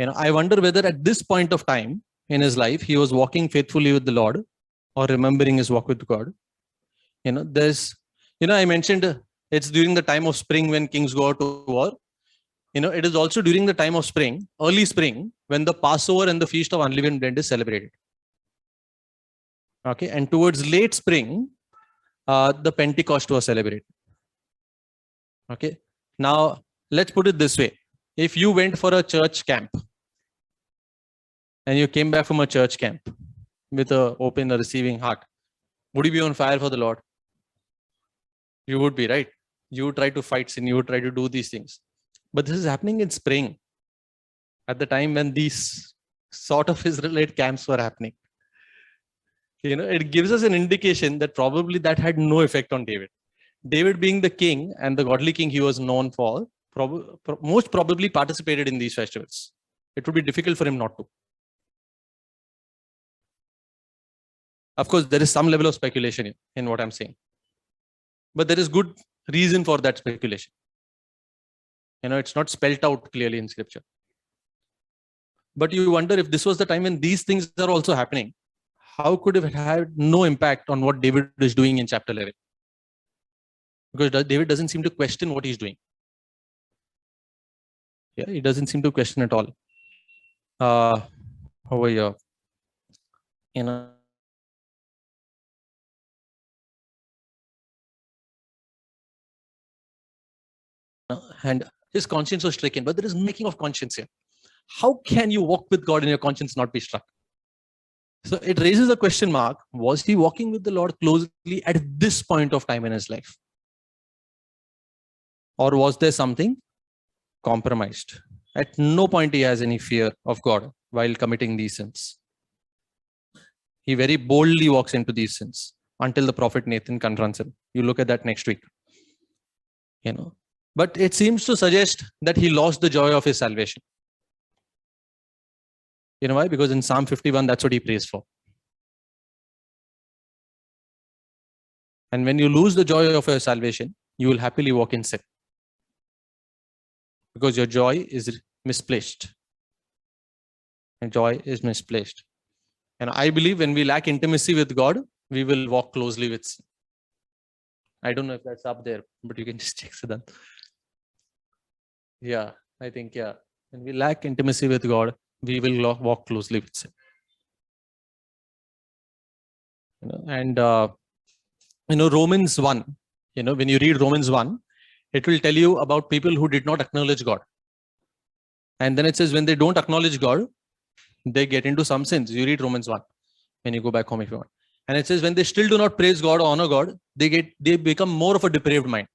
I wonder whether at this point of time in his life, he was walking faithfully with the Lord, or remembering his walk with God. I mentioned it's during the time of spring when kings go out to war. It is also during the time of spring, early spring, when the Passover and the Feast of Unleavened Bread is celebrated. Okay, and towards late spring, the Pentecost was celebrated. Okay, now let's put it this way. If you went for a church camp and you came back from a church camp with an open, receiving heart, would you be on fire for the Lord? You would be, right? You would try to fight sin, you would try to do these things. But this is happening in spring, at the time when these sort of Israelite camps were happening. It gives us an indication that probably that had no effect on David. David being the king and the godly king he was known for, most probably participated in these festivals. It would be difficult for him not to. Of course, there is some level of speculation in what I'm saying. But there is good reason for that speculation. It's not spelled out clearly in scripture. But you wonder if this was the time when these things are also happening, how could it have had no impact on what David is doing in chapter 11? Because David doesn't seem to question what he's doing. Yeah, he doesn't seem to question at all. Over here, and his conscience was stricken, but there is making of conscience here. How can you walk with God and your conscience not be struck? So it raises a question mark. Was he walking with the Lord closely at this point of time in his life? Or was there something compromised? At no point he has any fear of God while committing these sins. He very boldly walks into these sins until the prophet Nathan confronts him. You look at that next week. But it seems to suggest that he lost the joy of his salvation. You know why? Because in Psalm 51, that's what he prays for. And when you lose the joy of your salvation, you will happily walk in sin. Because your joy is misplaced. And joy is misplaced. And I believe when we lack intimacy with God, we will walk closely with sin. I don't know if that's up there, but you can just check Siddhant. Yeah, I think, yeah. When we lack intimacy with God, we will walk closely with sin. And Romans 1, when you read Romans 1, it will tell you about people who did not acknowledge God. And then it says when they don't acknowledge God, they get into some sins. You read Romans 1 when you go back home if you want. And it says when they still do not praise God or honor God, they become more of a depraved mind.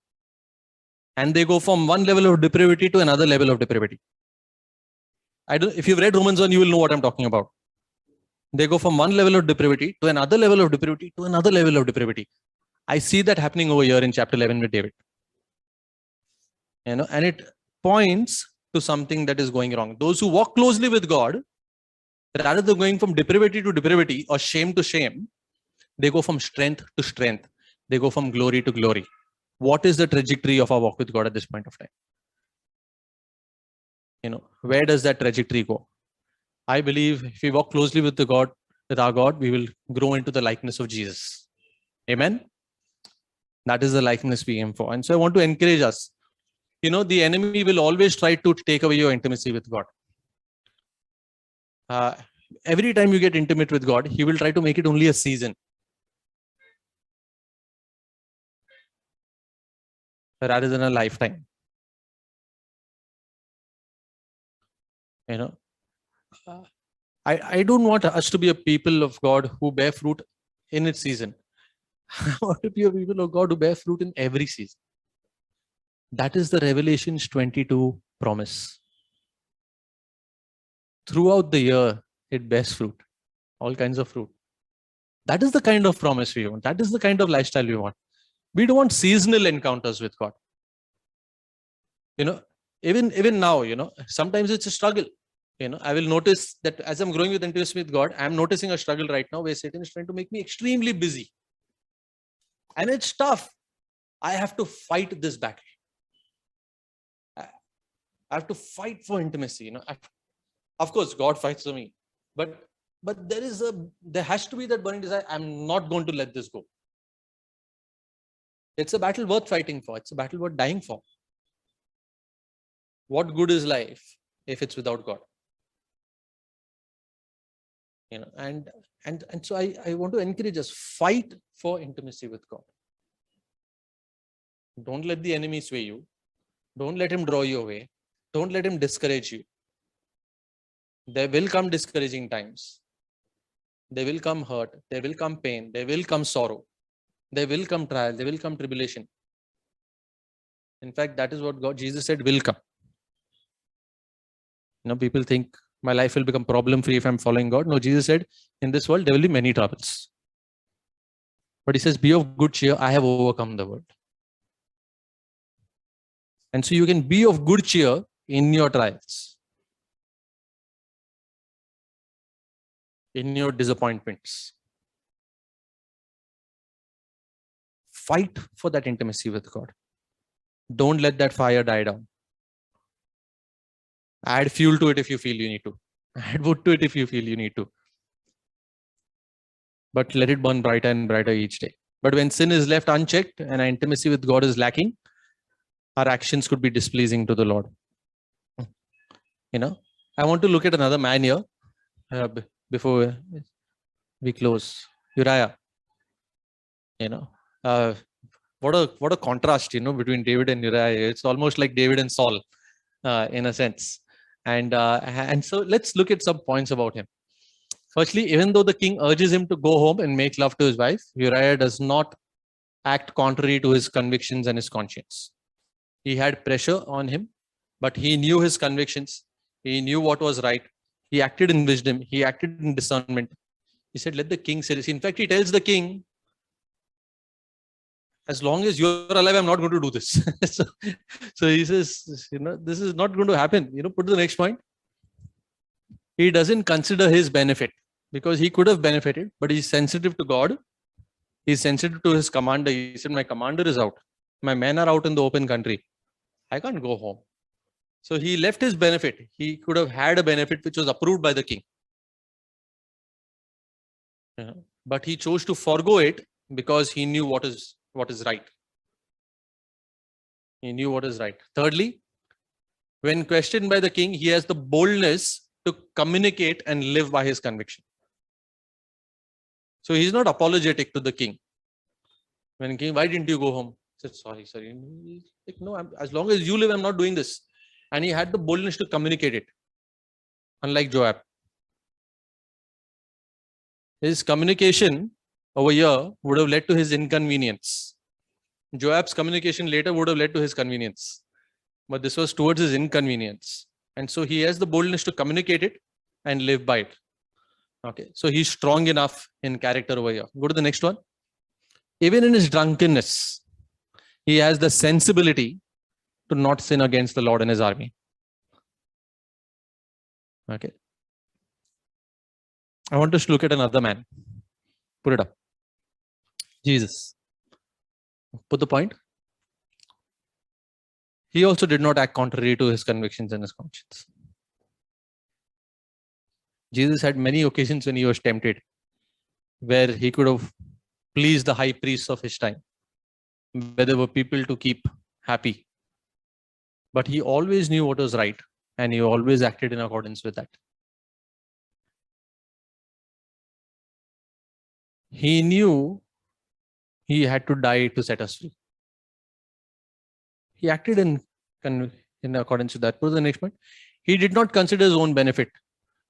And they go from one level of depravity to another level of depravity. If you've read Romans 1, you will know what I'm talking about. They go from one level of depravity to another level of depravity to another level of depravity. I see that happening over here in chapter 11 with David. And it points to something that is going wrong. Those who walk closely with God, rather than going from depravity to depravity or shame to shame, they go from strength to strength. They go from glory to glory. What is the trajectory of our walk with God at this point of time? Where does that trajectory go? I believe if we walk closely with our God, we will grow into the likeness of Jesus. Amen. That is the likeness we aim for. And so I want to encourage us. The enemy will always try to take away your intimacy with God. Every time you get intimate with God, he will try to make it only a season. Rather than a lifetime. I don't want us to be a people of God who bear fruit in its season. I want to be a people of God who bear fruit in every season. That is the Revelations 22 promise. Throughout the year, it bears fruit. All kinds of fruit. That is the kind of promise we want. That is the kind of lifestyle we want. We don't want seasonal encounters with God. Even now, sometimes it's a struggle. I will notice that as I'm growing with intimacy with God, I'm noticing a struggle right now where Satan is trying to make me extremely busy. And it's tough. I have to fight this battle. I have to fight for intimacy. Of course, God fights for me. But but there has to be that burning desire. I'm not going to let this go. It's a battle worth fighting for. It's a battle worth dying for. What good is life if it's without God? And so I want to encourage us, fight for intimacy with God. Don't let the enemy sway you. Don't let him draw you away. Don't let him discourage you. There will come discouraging times. There will come hurt. There will come pain. There will come sorrow. There will come trial. There will come tribulation. In fact, that is what Jesus said will come. People think my life will become problem-free if I'm following God. No, Jesus said, in this world, there will be many troubles. But he says, be of good cheer. I have overcome the world. And so you can be of good cheer in your trials, in your disappointments. Fight for that intimacy with God. Don't let that fire die down. Add fuel to it if you feel you need to. Add wood to it if you feel you need to. But let it burn brighter and brighter each day. But when sin is left unchecked and our intimacy with God is lacking, our actions could be displeasing to the Lord. I want to look at another man here before we close. Uriah. What a contrast, between David and Uriah. It's almost like David and Saul, in a sense. And so let's look at some points about him. Firstly, even though the king urges him to go home and make love to his wife, Uriah does not act contrary to his convictions and his conscience. He had pressure on him, but he knew his convictions. He knew what was right. He acted in wisdom. He acted in discernment. He said, let the king say this. In fact, he tells the king, as long as you're alive, I'm not going to do this. so he says, this is not going to happen. Put to the next point. He doesn't consider his benefit because he could have benefited, but he's sensitive to God. He's sensitive to his commander. He said, my commander is out. My men are out in the open country. I can't go home. So he left his benefit. He could have had a benefit which was approved by the king. But he chose to forego it because he knew what is right. He knew what is right. Thirdly, when questioned by the king, he has the boldness to communicate and live by his conviction. So he's not apologetic to the king. When king, why didn't you go home? He said, sorry. Like, no, as long as you live, I'm not doing this. And he had the boldness to communicate it. Unlike Joab. His communication over here would have led to his inconvenience. Joab's communication later would have led to his convenience. But this was towards his inconvenience. And so he has the boldness to communicate it and live by it. Okay, so he's strong enough in character over here. Go to the next one. Even in his drunkenness, he has the sensibility to not sin against the Lord and his army. Okay. I want us to look at another man. Put it up. Jesus. Put the point. He also did not act contrary to his convictions and his conscience. Jesus had many occasions when he was tempted, where he could have pleased the high priests of his time, where there were people to keep happy. But he always knew what was right, and he always acted in accordance with that. He knew he had to die to set us free. He acted in accordance with that. What was the next point? He did not consider his own benefit,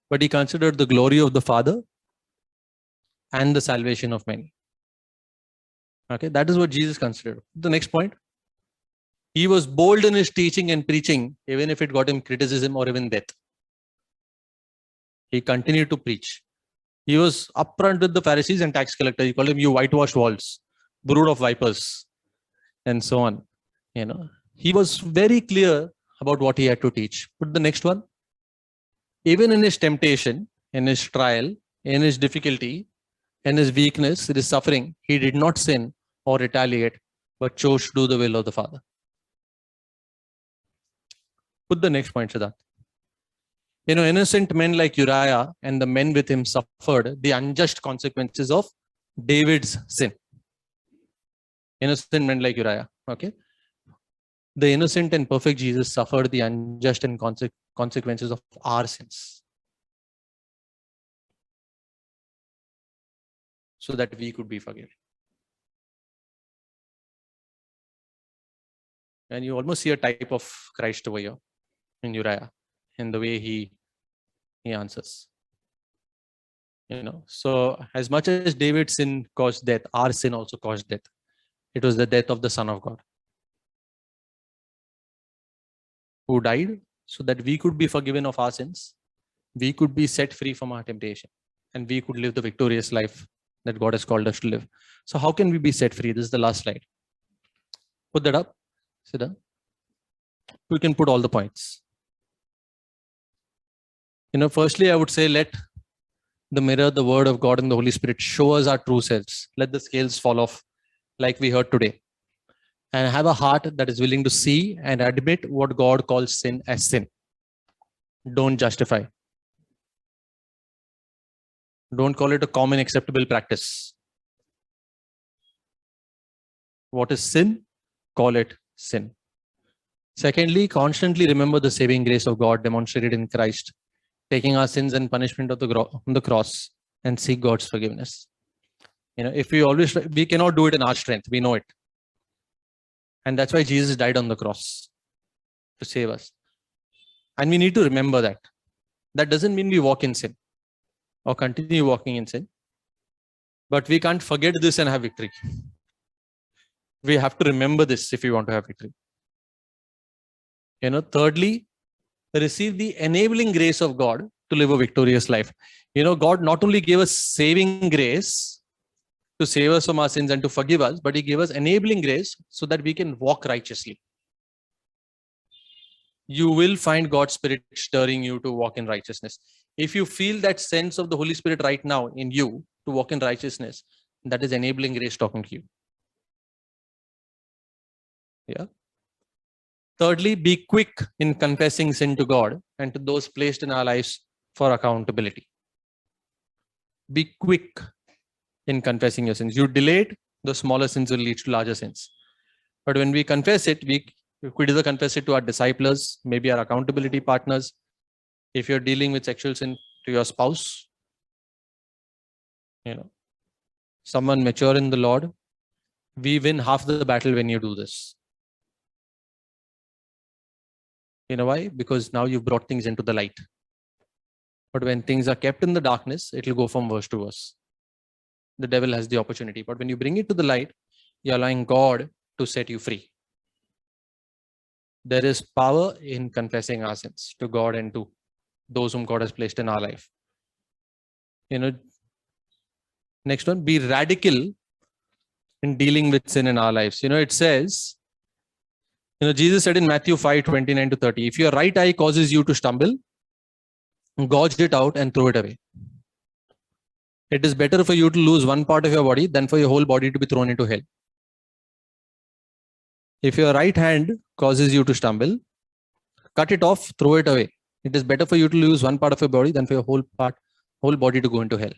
but he considered the glory of the Father and the salvation of many. Okay, that is what Jesus considered. The next point. He was bold in his teaching and preaching, even if it got him criticism or even death. He continued to preach. He was upfront with the Pharisees and tax collectors. He called them, you whitewashed walls, brood of vipers, and so on. He was very clear about what he had to teach. Put the next one. Even in his temptation, in his trial, in his difficulty, in his weakness, in his suffering, he did not sin or retaliate, but chose to do the will of the Father. Put the next point, Siddharth. Innocent men like Uriah and the men with him suffered the unjust consequences of David's sin. Innocent men like Uriah, okay? The innocent and perfect Jesus suffered the unjust and consequences of our sins, so that we could be forgiven. And you almost see a type of Christ over here in Uriah, in the way he answers. So as much as David's sin caused death, our sin also caused death. It was the death of the Son of God, who died so that we could be forgiven of our sins, we could be set free from our temptation, and we could live the victorious life that God has called us to live. So how can we be set free? This is the last slide. Put that up. Sit down. We can put all the points. Firstly, I would say, let the mirror, the word of God and the Holy Spirit show us our true selves. Let the scales fall off, like we heard today, and have a heart that is willing to see and admit what God calls sin as sin. Don't justify. Don't call it a common acceptable practice. What is sin? Call it sin. Secondly, constantly remember the saving grace of God demonstrated in Christ, taking our sins and punishment on the cross, and seek God's forgiveness. If we cannot do it in our strength, we know it. And that's why Jesus died on the cross, to save us. And we need to remember that. That doesn't mean we walk in sin or continue walking in sin. But we can't forget this and have victory. We have to remember this if we want to have victory. Thirdly, receive the enabling grace of God to live a victorious life. God not only gave us saving grace to save us from our sins and to forgive us, but he gave us enabling grace so that we can walk righteously. You will find God's Spirit stirring you to walk in righteousness. If you feel that sense of the Holy Spirit right now in you to walk in righteousness, that is enabling grace talking to you. Yeah. Thirdly, be quick in confessing sin to God and to those placed in our lives for accountability. Be quick in confessing your sins. You delay it, the smaller sins will lead to larger sins. But when we confess it, we could either confess it to our disciples, maybe our accountability partners. If you're dealing with sexual sin, to your spouse, someone mature in the Lord. We win half the battle when you do this. Why? Because now you've brought things into the light. But when things are kept in the darkness, it will go from worse to worse. The devil has the opportunity. But when you bring it to the light, you're allowing God to set you free. There is power in confessing our sins to God and to those whom God has placed in our life. Next one, be radical in dealing with sin in our lives. It says, Jesus said in Matthew 5:29-30, if your right eye causes you to stumble, gouge it out and throw it away. It is better for you to lose one part of your body than for your whole body to be thrown into hell. If your right hand causes you to stumble, cut it off, throw it away. It is better for you to lose one part of your body than for your whole body to go into hell.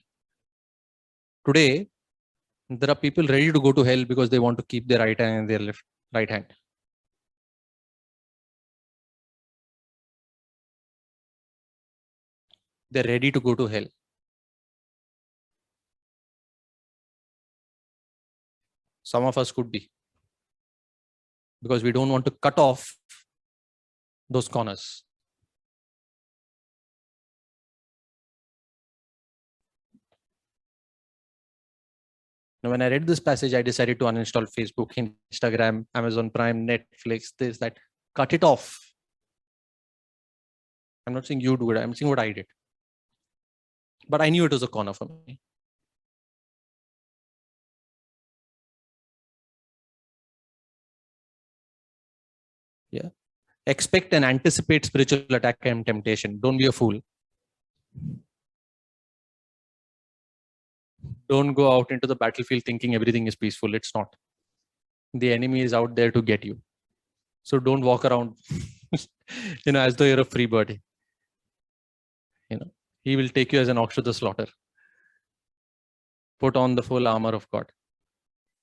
Today, there are people ready to go to hell because they want to keep their right hand in their right hand. They're ready to go to hell. Some of us could be, because we don't want to cut off those corners. Now, when I read this passage, I decided to uninstall Facebook, Instagram, Amazon Prime, Netflix, this, that. Cut it off. I'm not saying you do it. I'm saying what I did. But I knew it was a corner for me. Yeah. Expect and anticipate spiritual attack and temptation. Don't be a fool. Don't go out into the battlefield thinking everything is peaceful. It's not. The enemy is out there to get you. So don't walk around, as though you're a free bird. He will take you as an ox to the slaughter. Put on the full armor of God.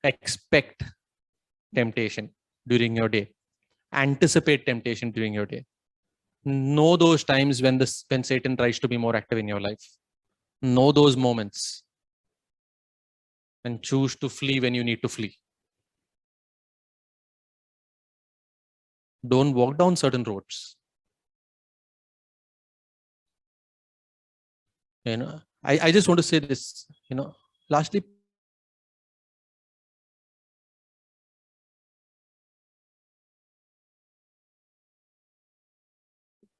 Expect temptation during your day. Anticipate temptation during your day. Know those times when Satan tries to be more active in your life. Know those moments. And choose to flee when you need to flee. Don't walk down certain roads. I just want to say this, lastly,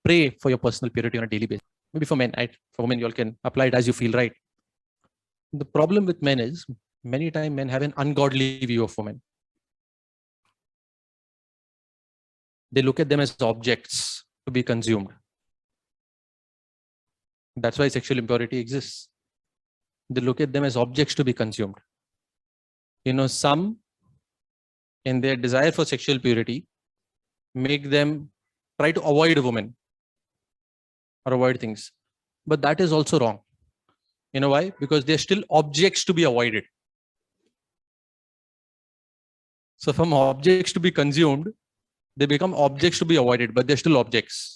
pray for your personal purity on a daily basis. Maybe for men, right? For women, you all can apply it as you feel right. The problem with men is many times men have an ungodly view of women. They look at them as objects to be consumed. That's why sexual impurity exists. They look at them as objects to be consumed. Some, in their desire for sexual purity, make them try to avoid a woman or avoid things. But that is also wrong. You know why? Because they're still objects to be avoided. So from objects to be consumed, they become objects to be avoided, but they're still objects.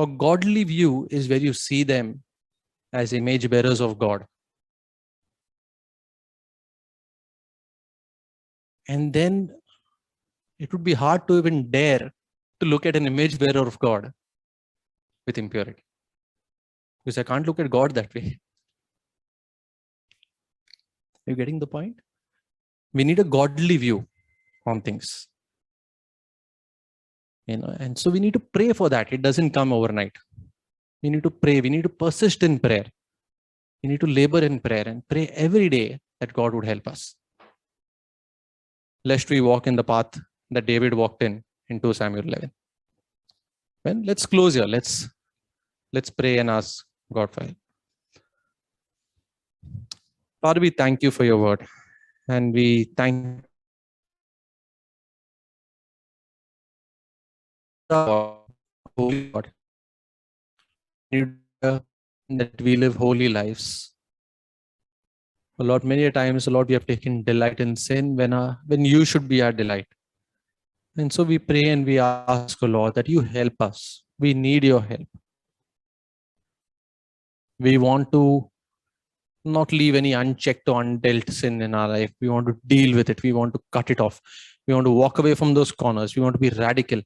A godly view is where you see them as image bearers of God. And then it would be hard to even dare to look at an image bearer of God with impurity. Because I can't look at God that way. Are you getting the point? We need a godly view on things. And so we need to pray for that. It doesn't come overnight. We need to pray. We need to persist in prayer. We need to labor in prayer and pray every day that God would help us. Lest we walk in the path that David walked in 2 Samuel 11. Well, let's close here. Let's pray and ask God for help. Father, we thank you for your word. And we thank Holy God that we live holy lives. Lord, many times, Lord, we have taken delight in sin when you should be our delight. And so we pray and we ask, Lord, that you help us. We need your help. We want to not leave any unchecked or undealt sin in our life. We want to deal with it. We want to cut it off. We want to walk away from those corners. We want to be radical.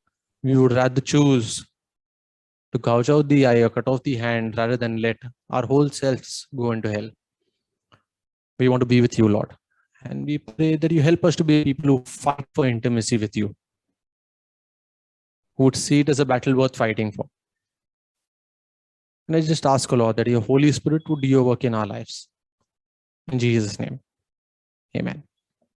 We would rather choose to gouge out the eye or cut off the hand rather than let our whole selves go into hell. We want to be with you, Lord. And we pray that you help us to be people who fight for intimacy with you, who would see it as a battle worth fighting for. And I just ask, Lord, that your Holy Spirit would do your work in our lives. In Jesus' name, amen.